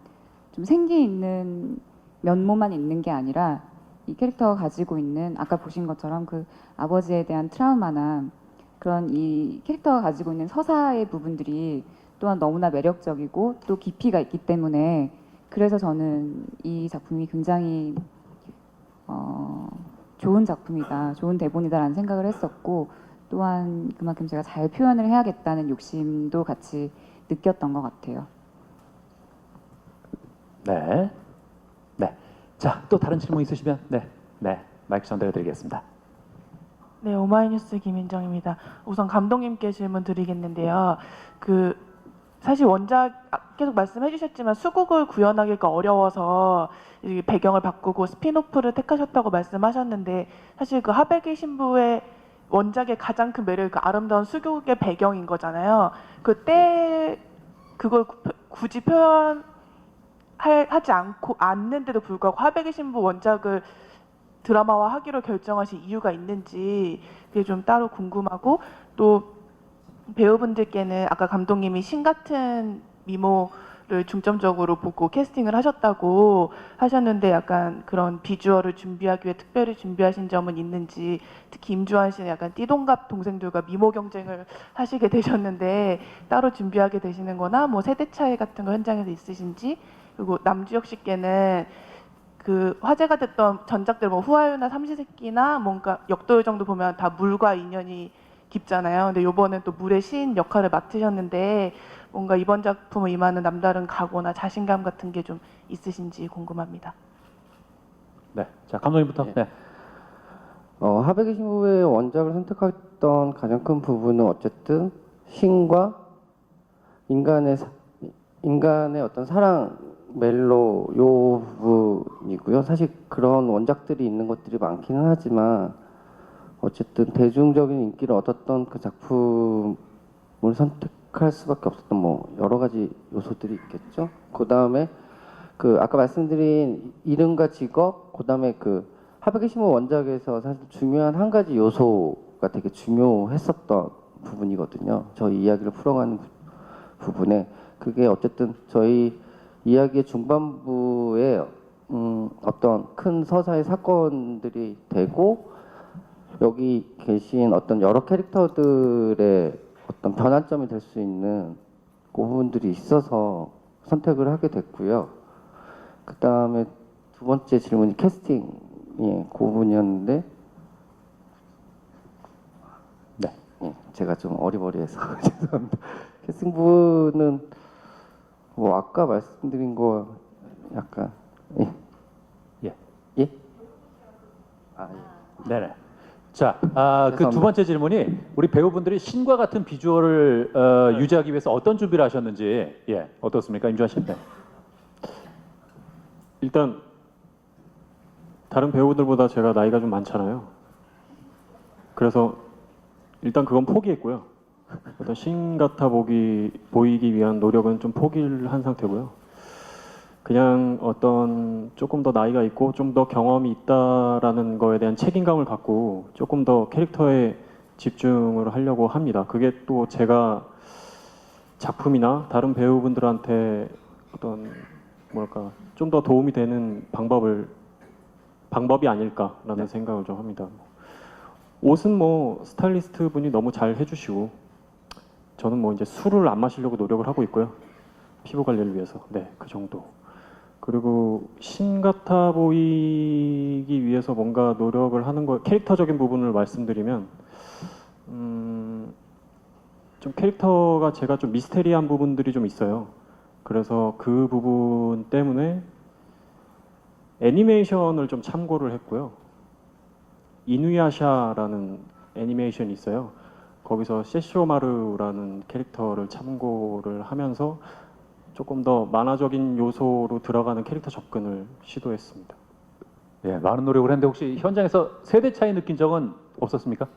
좀 생기 있는 면모만 있는 게 아니라 이 캐릭터가 가지고 있는 아까 보신 것처럼 그 아버지에 대한 트라우마나 그런 이 캐릭터가 가지고 있는 서사의 부분들이 또한 너무나 매력적이고 또 깊이가 있기 때문에 그래서 저는 이 작품이 굉장히 좋은 작품이다, 좋은 대본이다라는 생각을 했었고 또한 그만큼 제가 잘 표현을 해야겠다는 욕심도 같이 느꼈던 것 같아요. 네. 자, 또 다른 질문 있으시면 마이크 전달해 드리겠습니다. 네, 오마이뉴스 김인정입니다. 우선 감독님께 질문 드리겠는데요. 사실 원작 계속 말씀해 주셨지만 수국을 구현하기가 어려워서 이 배경을 바꾸고 스피노프를 택하셨다고 말씀하셨는데 사실 그 하백의 신부의 원작의 가장 큰 매력이 그 아름다운 수국의 배경인 거잖아요. 그때 그걸 굳이 표현하지 않는데도 불구하고 하백의 신부 원작을 드라마화하기로 결정하신 이유가 있는지 그게 좀 따로 궁금하고 또 배우분들께는 아까 감독님이 신 같은 미모를 중점적으로 보고 캐스팅을 하셨다고 하셨는데 약간 그런 비주얼을 준비하기 위해 특별히 준비하신 점은 있는지 특히 임주환 씨는 약간 띠동갑 동생들과 미모 경쟁을 하시게 되셨는데 따로 준비하게 되시는 거나 뭐 세대 차이 같은 거 현장에서 있으신지 그리고 남주혁 씨께는 그 화제가 됐던 전작들 뭐 후아유나 삼시세끼나 뭔가 역도요 정도 보면 다 물과 인연이 깊잖아요. 근데 요번엔 또 물의 시인 역할을 맡으셨는데 뭔가 이번 작품을 임하는 남다른 각오나 자신감 같은 게 좀 있으신지 궁금합니다. 네, 자 감독님부터. 네. 하백의 신부의 원작을 선택했던 가장 큰 부분은 어쨌든 신과 인간의 어떤 사랑 멜로 요 부분이고요. 사실 그런 원작들이 있는 것들이 많기는 하지만 어쨌든 대중적인 인기를 얻었던 그 작품을 선택할 수밖에 없었던 뭐 여러 가지 요소들이 있겠죠. 그 다음에 그 아까 말씀드린 이름과 직업, 그 다음에 그 하백의 신부 원작에서 사실 중요한 한 가지 요소가 되게 중요했었던 부분이거든요. 저희 이야기를 풀어가는 부분에 그게 어쨌든 저희 이야기의 중반부에 어떤 큰 서사의 사건들이 되고 여기 계신 어떤 여러 캐릭터들의 어떤 변환점이 될 수 있는 그 부분들이 있어서 선택을 하게 됐고요. 그 다음에 두 번째 질문이 캐스팅이 그 부분이었는데 네, 제가 좀 어리버리해서 죄송합니다. 캐스팅 부분은 뭐 아까 말씀드린 거 약간 예? 아, 예. 네네. 자, 그 두 죄송합니다. 번째 질문이 우리 배우분들이 신과 같은 비주얼을 유지하기 위해서 어떤 준비를 하셨는지, 예, 어떻습니까, 임주환 씨? 네. 일단 다른 배우들보다 제가 나이가 좀 많잖아요. 그래서 일단 그건 포기했고요. 어떤 신 같아 보이기 위한 노력은 좀 포기를 한 상태고요. 그냥 어떤 조금 더 나이가 있고 좀 더 경험이 있다라는 거에 대한 책임감을 갖고 조금 더 캐릭터에 집중을 하려고 합니다. 그게 또 제가 작품이나 다른 배우분들한테 어떤 뭐랄까 좀 더 도움이 되는 방법이 아닐까라는 생각을 좀 합니다. 옷은 뭐 스타일리스트 분이 너무 잘 해주시고 저는 뭐 이제 술을 안 마시려고 노력을 하고 있고요. 피부 관리를 위해서. 네, 그 정도. 그리고 신 같아 보이기 위해서 뭔가 노력을 하는 거 캐릭터적인 부분을 말씀드리면 좀 캐릭터가 제가 좀 미스테리한 부분들이 좀 있어요. 그래서 그 부분 때문에 애니메이션을 좀 참고를 했고요. 이누야샤라는 애니메이션이 있어요. 거기서 세시로마루라는 캐릭터를 참고를 하면서 조금 더 만화적인 요소로 들어가는 캐릭터 접근을 시도했습니다. 예, 많은 노력을 했는데 혹시 현장에서 세대 차이 느낀 적은 없었습니까?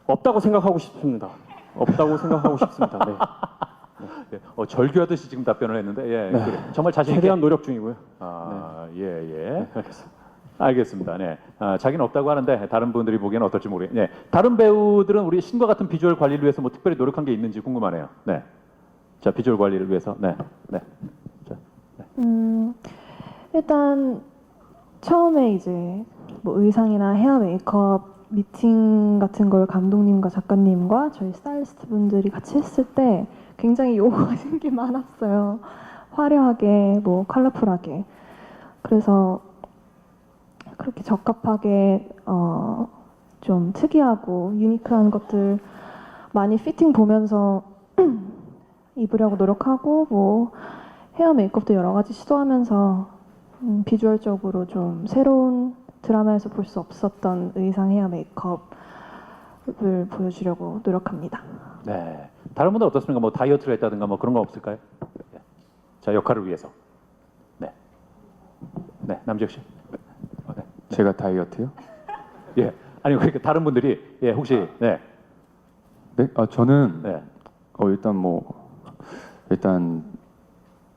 없다고 생각하고 싶습니다. 없다고 생각하고 싶습니다. 네. 예, 절규하듯이 지금 답변을 했는데, 예, 네. 그래. 정말 자신 있게. 최대한 노력 중이고요. 아, 예, 예. 네, 알겠습니다. 알겠습니다. 네. 자기는 없다고 하는데 다른 분들이 보기에는 어떨지 모르겠네요. 네. 다른 배우들은 우리 신과 같은 비주얼 관리를 위해서 뭐 특별히 노력한 게 있는지 궁금하네요. 네. 자, 비주얼 관리를 위해서. 네. 네. 자, 네. 일단 처음에 이제 뭐 의상이나 헤어 메이크업 미팅 같은 걸 감독님과 작가님과 저희 스타일리스트 분들이 같이 했을 때 굉장히 요구하는 게 많았어요. 화려하게, 뭐 컬러풀하게. 그래서 그렇게 적합하게 좀 특이하고 유니크한 것들 많이 피팅 보면서 입으려고 노력하고 뭐 헤어 메이크업도 여러 가지 시도하면서 비주얼적으로 좀 새로운 드라마에서 볼 수 없었던 의상 헤어 메이크업을 보여주려고 노력합니다. 네. 다른 분들 어떻습니까? 뭐 다이어트를 했다든가 뭐 그런 거 없을까요? 네. 자, 역할을 위해서. 네. 네, 남지혁 씨. 네. 제가 다이어트요? 예. 아니 그러니까 다른 분들이 예, 혹시 네. 네? 저는 네. 일단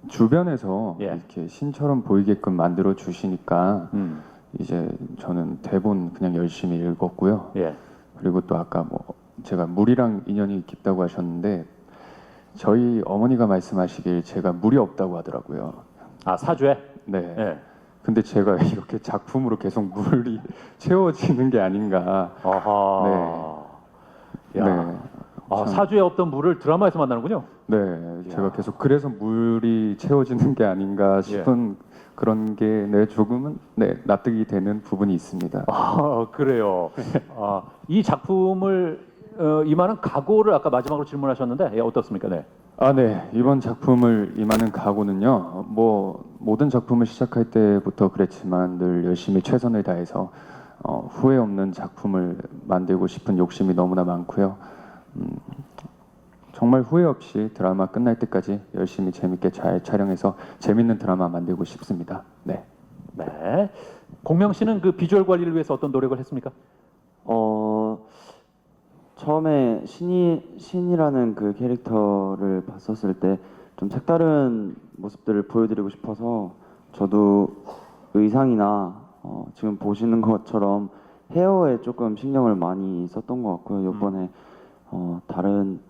주변에서 예. 이렇게 신처럼 보이게끔 만들어 주시니까 이제 저는 대본 그냥 열심히 읽었고요. 예. 그리고 또 아까 뭐 제가 물이랑 인연이 깊다고 하셨는데 저희 어머니가 말씀하시길 제가 물이 없다고 하더라고요. 아, 사주에? 네. 예. 근데 제가 이렇게 작품으로 계속 물이 채워지는 게 아닌가. 아하. 네. 야. 네. 아, 참. 사주에 없던 물을 드라마에서 만나는군요. 네, 제가 계속 그래서 물이 채워지는 게 아닌가 싶은 그런 게 조금은 납득이 되는 부분이 있습니다. 아, 그래요. 아, 이 작품을 임하는 각오를 아까 마지막으로 질문하셨는데 예, 어떻습니까? 네. 네. 이번 작품을 임하는 각오는요. 뭐 모든 작품을 시작할 때부터 그랬지만 늘 열심히 최선을 다해서 후회 없는 작품을 만들고 싶은 욕심이 너무나 많고요. 정말 후회 없이 드라마 끝날 때까지 열심히 재밌게 잘 촬영해서 재밌는 드라마 만들고 싶습니다. 네. 네. 공명 씨는 그 비주얼 관리를 위해서 어떤 노력을 했습니까? 처음에 신이라는 그 캐릭터를 봤었을 때 좀 색다른 모습들을 보여드리고 싶어서 저도 의상이나 지금 보시는 것처럼 헤어에 조금 신경을 많이 썼던 것 같고요. 이번에 다른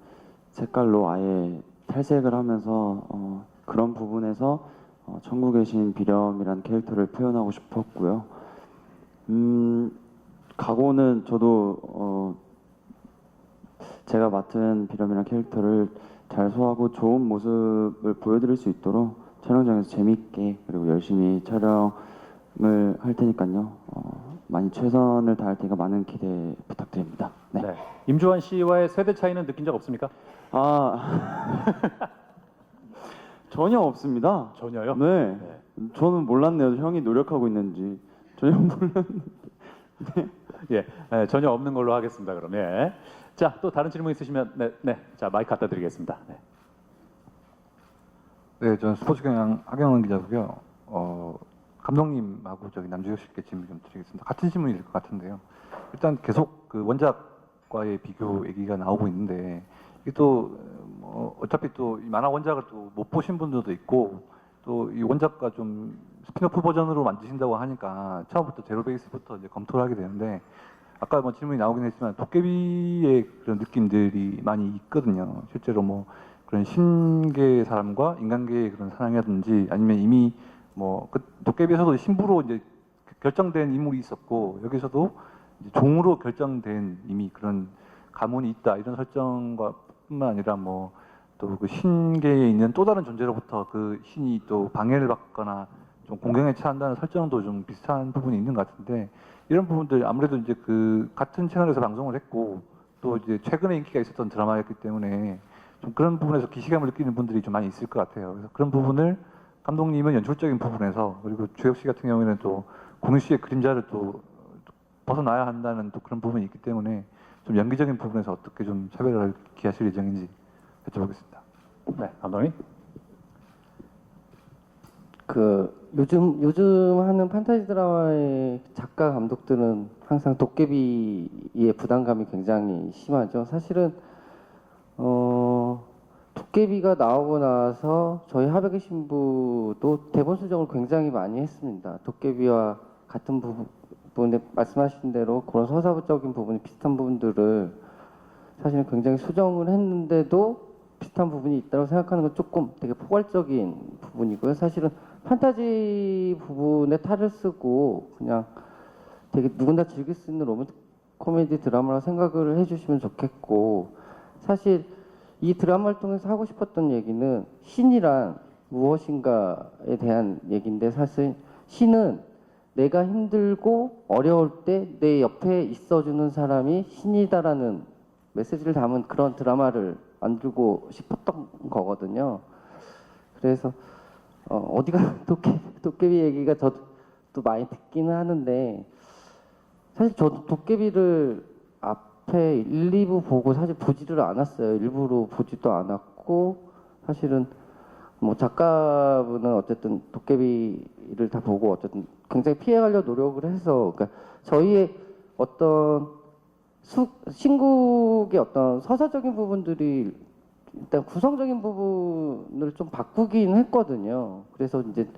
색깔로 아예 탈색을 하면서 그런 부분에서 천국의 신 비렴이라는 캐릭터를 표현하고 싶었고요. 각오는 저도 제가 맡은 비렴이라는 캐릭터를 잘 소화하고 좋은 모습을 보여드릴 수 있도록 촬영장에서 재밌게 그리고 열심히 촬영을 할 테니까요. 많이 최선을 다할 테니까 많은 기대 부탁드립니다. 네. 네. 임주환 씨와의 세대 차이는 느낀 적 없습니까? 전혀 없습니다. 전혀요? 네. 저는 몰랐네요. 형이 노력하고 있는지. 전혀 몰랐는데. 예, 전혀 없는 걸로 하겠습니다. 그럼 예. 자, 또 다른 질문 있으시면 네. 자, 마이크 갖다 드리겠습니다. 네. 네, 저는 스포츠 경향 하경원 기자고요. 감독님하고 저기 남주혁 씨께 질문 좀 드리겠습니다. 같은 질문일 것 같은데요. 일단 계속 그 원작과의 비교 얘기가 나오고 있는데 이게 또 어차피 또 이 만화 원작을 또 못 보신 분들도 있고 또 이 원작과 좀 스피노프 버전으로 만드신다고 하니까 처음부터 제로 베이스부터 이제 검토를 하게 되는데 아까 뭐 질문이 나오긴 했지만 도깨비의 그런 느낌들이 많이 있거든요. 실제로 뭐 그런 신계의 사람과 인간계의 그런 사랑이라든지 아니면 이미 뭐 그 도깨비에서도 신부로 이제 결정된 인물이 있었고 여기서도 이제 종으로 결정된 이미 그런 가문이 있다 이런 설정과 뿐만 아니라 뭐 또 그 신계에 있는 또 다른 존재로부터 그 신이 또 방해를 받거나 좀 공경에 처한다는 설정도 좀 비슷한 부분이 있는 것 같은데 이런 부분들 아무래도 이제 그 같은 채널에서 방송을 했고 또 이제 최근에 인기가 있었던 드라마였기 때문에 좀 그런 부분에서 기시감을 느끼는 분들이 좀 많이 있을 것 같아요. 그래서 그런 부분을 감독님은 연출적인 부분에서 그리고 주혁 씨 같은 경우에는 또 공유 씨의 그림자를 또 벗어나야 한다는 또 그런 부분이 있기 때문에 좀 연기적인 부분에서 어떻게 좀 차별을 기하실 예정인지 여쭤보겠습니다. 네, 감독님. 요즘 하는 판타지 드라마의 작가 감독들은 항상 도깨비의 부담감이 굉장히 심하죠. 사실은 도깨비가 나오고 나서 저희 하백의 신부도 대본 수정을 굉장히 많이 했습니다. 도깨비와 같은 부분에 말씀하신 대로 그런 서사적인 부분이 비슷한 부분들을 사실은 굉장히 수정을 했는데도 비슷한 부분이 있다고 생각하는 건 조금 되게 포괄적인 부분이고요. 사실은 판타지 부분에 탈을 쓰고 그냥 되게 누구나 즐길 수 있는 로맨틱 코미디 드라마라고 생각을 해주시면 좋겠고 사실 이 드라마를 통해서 하고 싶었던 얘기는 신이란 무엇인가에 대한 얘기인데 사실 신은 내가 힘들고 어려울 때 내 옆에 있어주는 사람이 신이다라는 메시지를 담은 그런 드라마를 만들고 싶었던 거거든요. 그래서 어디가 도깨비 얘기가 저도 또 많이 듣기는 하는데 사실 저도 도깨비를 앞에 1, 2부 보고 사실 보지를 않았어요. 일부러 보지도 않았고 사실은 뭐 작가분은 어쨌든 도깨비를 다 보고 어쨌든 굉장히 피해가려 노력을 해서 그러니까 저희의 어떤 신국의 어떤 서사적인 부분들이 일단 구성적인 부분을 좀 바꾸긴 했거든요. 그래서 이제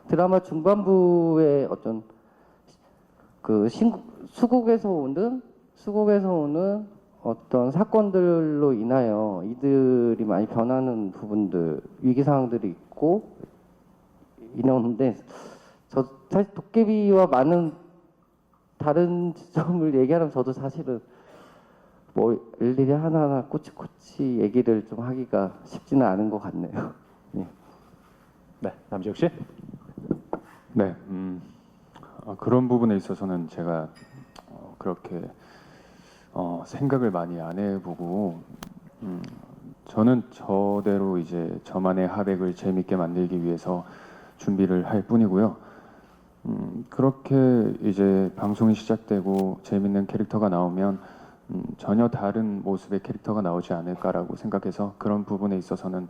드라마 중반부에 어떤 그 수국에서 오는 어떤 사건들로 인하여 이들이 많이 변하는 부분들, 위기 상황들이 있고 이러는데 저 사실 도깨비와 많은 다른 지점을 얘기하면 저도 사실은 뭐 일일이 하나하나 꼬치꼬치 얘기를 좀 하기가 쉽지는 않은 것 같네요. 네. 네, 남지혁 씨. 네, 그런 부분에 있어서는 제가 그렇게 생각을 많이 안 해보고 저는 저대로 이제 저만의 하백을 재밌게 만들기 위해서 준비를 할 뿐이고요. 그렇게 이제 방송이 시작되고 재밌는 캐릭터가 나오면 전혀 다른 모습의 캐릭터가 나오지 않을까라고 생각해서 그런 부분에 있어서는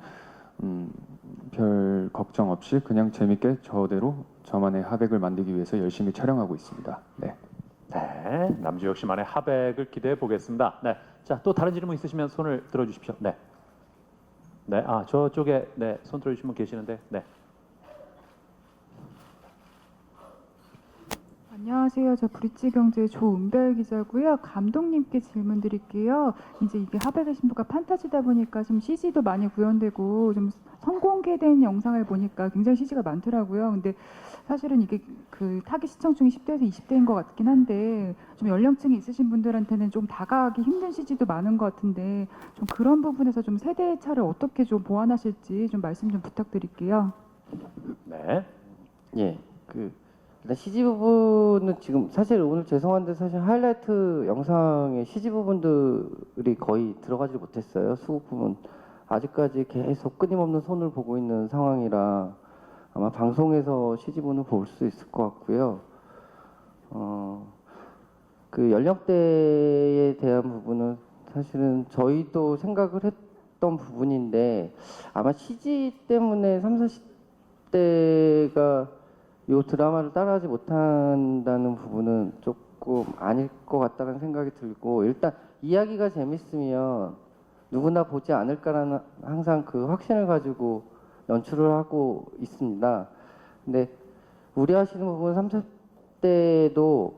별 걱정 없이 그냥 재밌게 저대로 저만의 하백을 만들기 위해서 열심히 촬영하고 있습니다. 네. 네, 남주혁 씨만의 하백을 기대해 보겠습니다. 네, 자, 또 다른 질문 있으시면 손을 들어주십시오. 네, 네, 저쪽에 네, 손 들어주신 분 계시는데, 네. 안녕하세요. 저 브릿지경제 조은별 기자고요. 감독님께 질문 드릴게요. 이제 이게 하백의 신부가 판타지다 보니까 좀 CG도 많이 구현되고 좀 선공개된 영상을 보니까 굉장히 CG가 많더라고요. 근데 사실은 이게 그 타깃 시청층이 10대에서 20대인 것 같긴 한데 좀 연령층이 있으신 분들한테는 좀 다가가기 힘든 CG도 많은 것 같은데 좀 그런 부분에서 좀 세대의 차를 어떻게 좀 보완하실지 좀 말씀 좀 부탁드릴게요. 네. 예, 일단 CG 부분은 지금 사실 오늘 죄송한데 사실 하이라이트 영상에 CG 부분들이 거의 들어가지 못했어요. 수국 부분 아직까지 계속 끊임없는 손을 보고 있는 상황이라 아마 방송에서 CG 부분을 볼 수 있을 것 같고요. 그 연령대에 대한 부분은 사실은 저희도 생각을 했던 부분인데 아마 CG 때문에 30, 40대가 이 드라마를 따라하지 못한다는 부분은 조금 아닐 것 같다는 생각이 들고 일단 이야기가 재밌으면 누구나 보지 않을까라는 항상 그 확신을 가지고 연출을 하고 있습니다. 근데 우려하시는 부분은 30, 40대도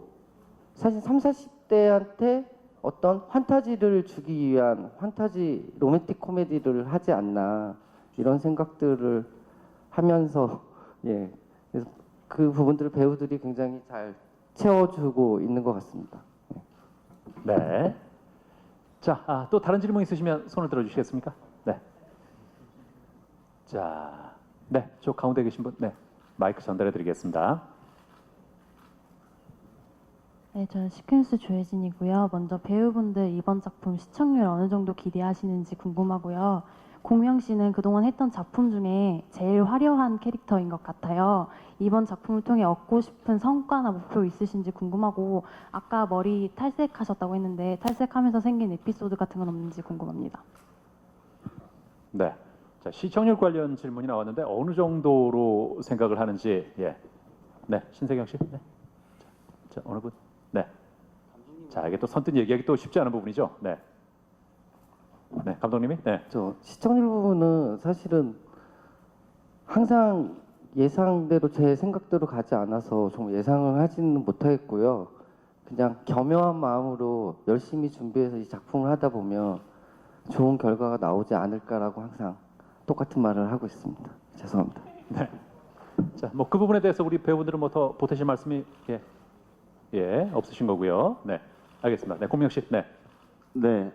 사실 30, 40대한테 어떤 환타지를 주기 위한 환타지 로맨틱 코미디를 하지 않나 이런 생각들을 하면서 예 그래서 그 부분들을 배우들이 굉장히 잘 채워주고 있는 것 같습니다. 네. 자, 또 다른 질문 있으시면 손을 들어주시겠습니까? 네. 자, 네, 저 가운데 계신 분, 네, 마이크 전달해드리겠습니다. 네, 저는 시퀀스 조혜진이고요. 먼저 배우분들 이번 작품 시청률 어느 정도 기대하시는지 궁금하고요. 공명 씨는 그동안 했던 작품 중에 제일 화려한 캐릭터인 것 같아요. 이번 작품을 통해 얻고 싶은 성과나 목표 있으신지 궁금하고 아까 머리 탈색하셨다고 했는데 탈색하면서 생긴 에피소드 같은 건 없는지 궁금합니다. 네. 자, 시청률 관련 질문이 나왔는데 어느 정도로 생각을 하는지 예. 네, 신세경 씨. 네. 자, 어느 분? 네. 자, 이게 또 선뜻 얘기하기 또 쉽지 않은 부분이죠. 네. 네, 감독님이. 네. 저 시청률 부분은 사실은 항상 예상대로 제 생각대로 가지 않아서 좀 예상을 하지는 못하겠고요. 그냥 겸허한 마음으로 열심히 준비해서 이 작품을 하다 보면 좋은 결과가 나오지 않을까라고 항상 똑같은 말을 하고 있습니다. 죄송합니다. 네. 자, 뭐 그 부분에 대해서 우리 배우분들은 뭐 더 보태실 말씀이 없으신 거고요. 네, 알겠습니다. 네, 공명 씨. 네. 네,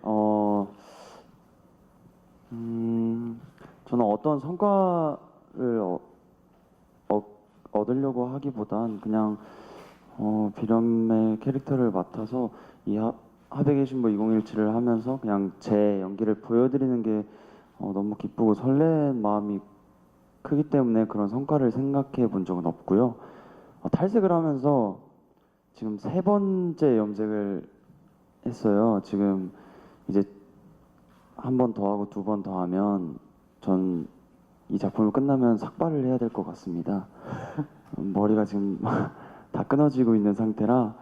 저는 어떤 성과를 얻으려고 하기보단 그냥 비렴의 캐릭터를 맡아서 이 하백의 신부 2017을 하면서 그냥 제 연기를 보여드리는 게 너무 기쁘고 설레는 마음이 크기 때문에 그런 성과를 생각해 본 적은 없고요. 탈색을 하면서 지금 3번째 염색을 했어요. 지금 이제 한 번 더 하고 2번 더 하면 전 이 작품을 끝나면 삭발을 해야 될 것 같습니다. 머리가 지금 다 끊어지고 있는 상태라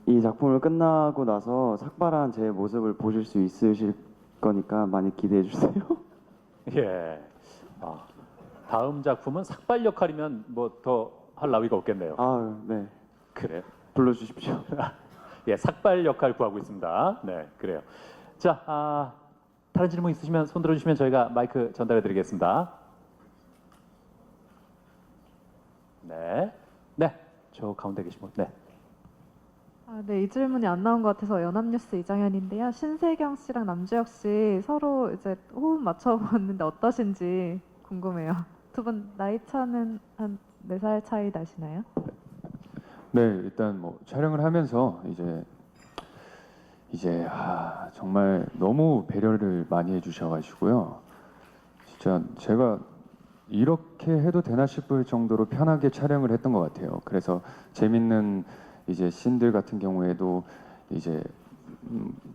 이 작품을 끝나고 나서 삭발한 제 모습을 보실 수 있으실 거니까 많이 기대해 주세요. 예. 다음 작품은 삭발 역할이면 뭐 더 할 나위가 없겠네요. 네. 그래요. 불러주십시오. 예, 삭발 역할 구하고 있습니다. 네, 그래요. 자, 다른 질문 있으시면 손 들어주시면 저희가 마이크 전달해드리겠습니다. 네, 네, 저 가운데 계신 분, 네. 네, 이 질문이 안 나온 것 같아서 연합뉴스 이정현인데요. 신세경 씨랑 남주혁 씨 서로 이제 호흡 맞춰보았는데 어떠신지 궁금해요. 두 분 나이 차는 한 4살 차이 나시나요? 네, 일단 뭐 촬영을 하면서 이제 정말 너무 배려를 많이 해주셔가지고요. 진짜 제가 이렇게 해도 되나 싶을 정도로 편하게 촬영을 했던 것 같아요. 그래서 재밌는 이제 씬들 같은 경우에도 이제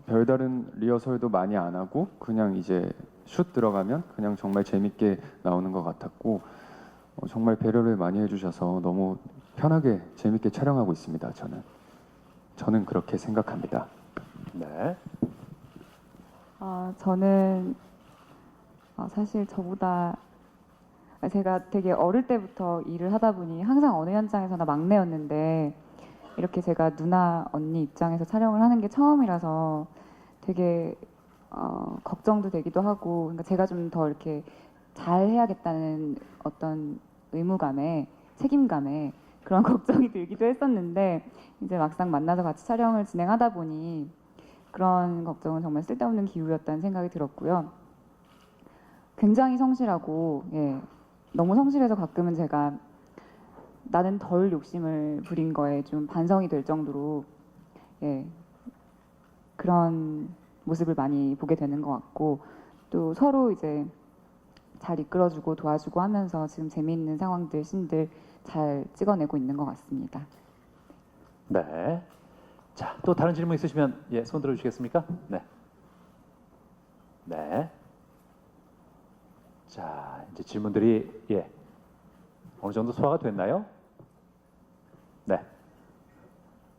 별다른 리허설도 많이 안 하고 그냥 이제 슛 들어가면 그냥 정말 재밌게 나오는 것 같았고 정말 배려를 많이 해주셔서 너무 편하게 재밌게 촬영하고 있습니다. 저는 그렇게 생각합니다. 네. 저는 사실 저보다 제가 되게 어릴 때부터 일을 하다 보니 항상 어느 현장에서나 막내였는데 이렇게 제가 누나 언니 입장에서 촬영을 하는 게 처음이라서 되게 걱정도 되기도 하고, 그러니까 제가 좀 더 이렇게 잘 해야겠다는 어떤 의무감에, 책임감에 그런 걱정이 들기도 했었는데, 이제 막상 만나서 같이 촬영을 진행하다 보니 그런 걱정은 정말 쓸데없는 기우였다는 생각이 들었고요. 굉장히 성실하고, 예, 너무 성실해서 가끔은 제가 나는 덜 욕심을 부린 거에 좀 반성이 될 정도로, 예, 그런 모습을 많이 보게 되는 것 같고, 또 서로 이제 잘 이끌어주고 도와주고 하면서 지금 재미있는 상황들, 씬들 잘 찍어내고 있는 것 같습니다. 네. 자, 또 다른 질문 있으시면 예, 손 들어주시겠습니까? 네. 네. 자, 이제 질문들이 예, 어느 정도 소화가 됐나요? 네.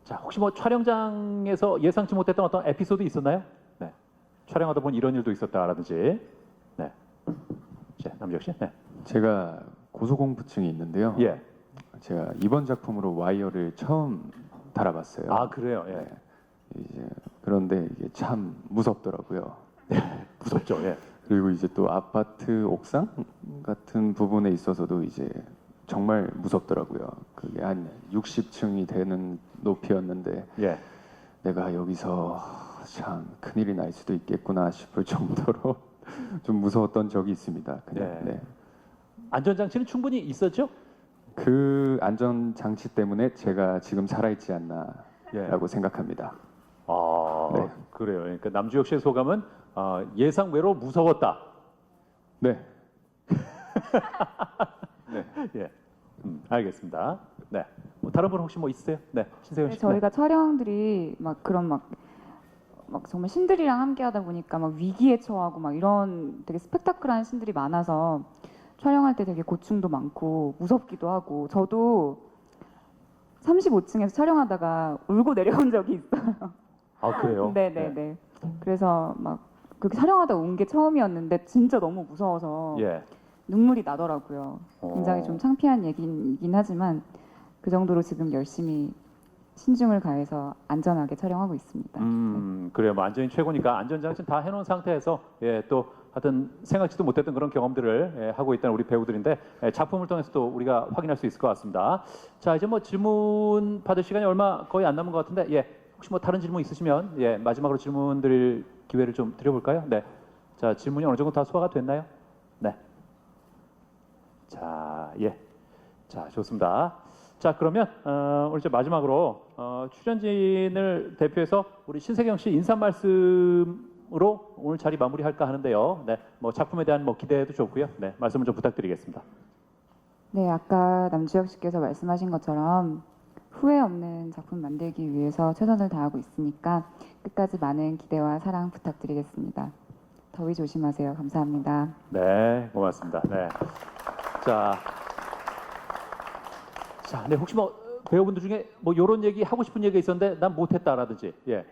자, 혹시 뭐 촬영장에서 예상치 못했던 어떤 에피소드 있었나요? 네. 촬영하다 보니 이런 일도 있었다라든지. 네. 자, 남지혁 씨. 네. 제가 고소공포증이 있는데요. 예. 제가 이번 작품으로 와이어를 처음 달아봤어요. 아, 그래요. 예. 네. 이제 그런데 이게 참 무섭더라고요. 무섭죠. 예. 그리고 이제 또 아파트 옥상 같은 부분에 있어서도 이제 정말 무섭더라고요. 그게 한 60층이 되는 높이였는데 예. 내가 여기서 참 큰일이 날 수도 있겠구나 싶을 정도로 좀 무서웠던 적이 있습니다. 그냥 네. 네. 안전장치는 충분히 있었죠? 그 안전 장치 때문에 제가 지금 살아있지 않나라고 예. 생각합니다. 아, 네. 그래요. 그러니까 남주혁 씨의 소감은 예상 외로 무서웠다. 네. 네. 예. 알겠습니다. 네. 뭐 다른 분 혹시 뭐 있으세요? 네. 신세현 네, 씨. 저희가 촬영들이 막 그런 막 정말 신들이랑 함께 하다 보니까 막 위기에 처하고 막 이런 되게 스펙타클한 신들이 많아서 촬영할 때 되게 고충도 많고 무섭기도 하고, 저도 35층에서 촬영하다가 울고 내려온 적이 있어요. 아, 그래요? 네네네. 그래서 막 그렇게 촬영하다 운 게 처음이었는데 진짜 너무 무서워서 예. 눈물이 나더라고요. 굉장히 좀 창피한 얘기이긴 하지만 그 정도로 지금 열심히 신중을 가해서 안전하게 촬영하고 있습니다. 그래요. 뭐 안전이 최고니까 안전장치는 다 해놓은 상태에서 예, 또 하여튼 생각지도 못했던 그런 경험들을 예, 하고 있다는 우리 배우들인데 예, 작품을 통해서 또 우리가 확인할 수 있을 것 같습니다. 자, 이제 뭐 질문 받을 시간이 얼마 거의 안 남은 것 같은데 예, 혹시 뭐 다른 질문 있으시면 예, 마지막으로 질문 드릴 기회를 좀 드려볼까요? 네. 자, 질문이 어느 정도 다 소화가 됐나요? 네. 자, 예. 자, 좋습니다. 자, 그러면 오늘 이제 마지막으로 출연진을 대표해서 우리 신세경 씨 인사 말씀으로 오늘 자리 마무리할까 하는데요. 네, 뭐 작품에 대한 뭐 기대도 좋고요. 네, 말씀을 좀 부탁드리겠습니다. 네, 아까 남주혁 씨께서 말씀하신 것처럼 후회 없는 작품 만들기 위해서 최선을 다하고 있으니까 끝까지 많은 기대와 사랑 부탁드리겠습니다. 더위 조심하세요. 감사합니다. 네, 고맙습니다. 네. 자, 네, 혹시 뭐 배우분들 중에 뭐 이런 얘기 하고 싶은 얘기가 있었는데 난 못했다라든지, 예,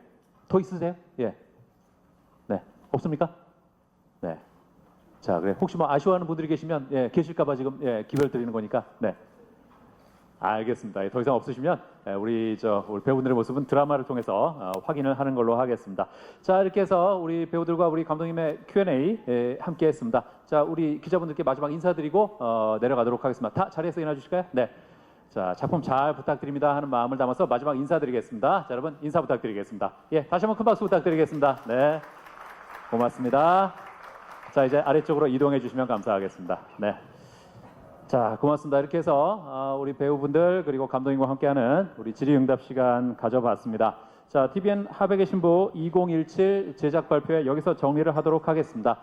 더 있으세요? 예, 네, 없습니까? 네. 자, 그래 혹시 뭐 아쉬워하는 분들이 계시면 예, 계실까봐 지금 예, 기회를 드리는 거니까, 네. 알겠습니다. 예, 더 이상 없으시면 예, 우리 배우분들의 모습은 드라마를 통해서 확인을 하는 걸로 하겠습니다. 자, 이렇게 해서 우리 배우들과 우리 감독님의 Q&A 예, 함께했습니다. 자, 우리 기자분들께 마지막 인사드리고 내려가도록 하겠습니다. 다 자리에서 일어나 주실까요? 네. 자, 작품 잘 부탁드립니다 하는 마음을 담아서 마지막 인사드리겠습니다. 자, 여러분 인사 부탁드리겠습니다. 예, 다시 한번 큰 박수 부탁드리겠습니다. 네, 고맙습니다. 자, 이제 아래쪽으로 이동해 주시면 감사하겠습니다. 네. 자, 고맙습니다. 이렇게 해서 우리 배우분들 그리고 감독님과 함께하는 우리 질의응답 시간 가져봤습니다. 자, TVN 하백의 신부 2017 제작 발표회 여기서 정리를 하도록 하겠습니다.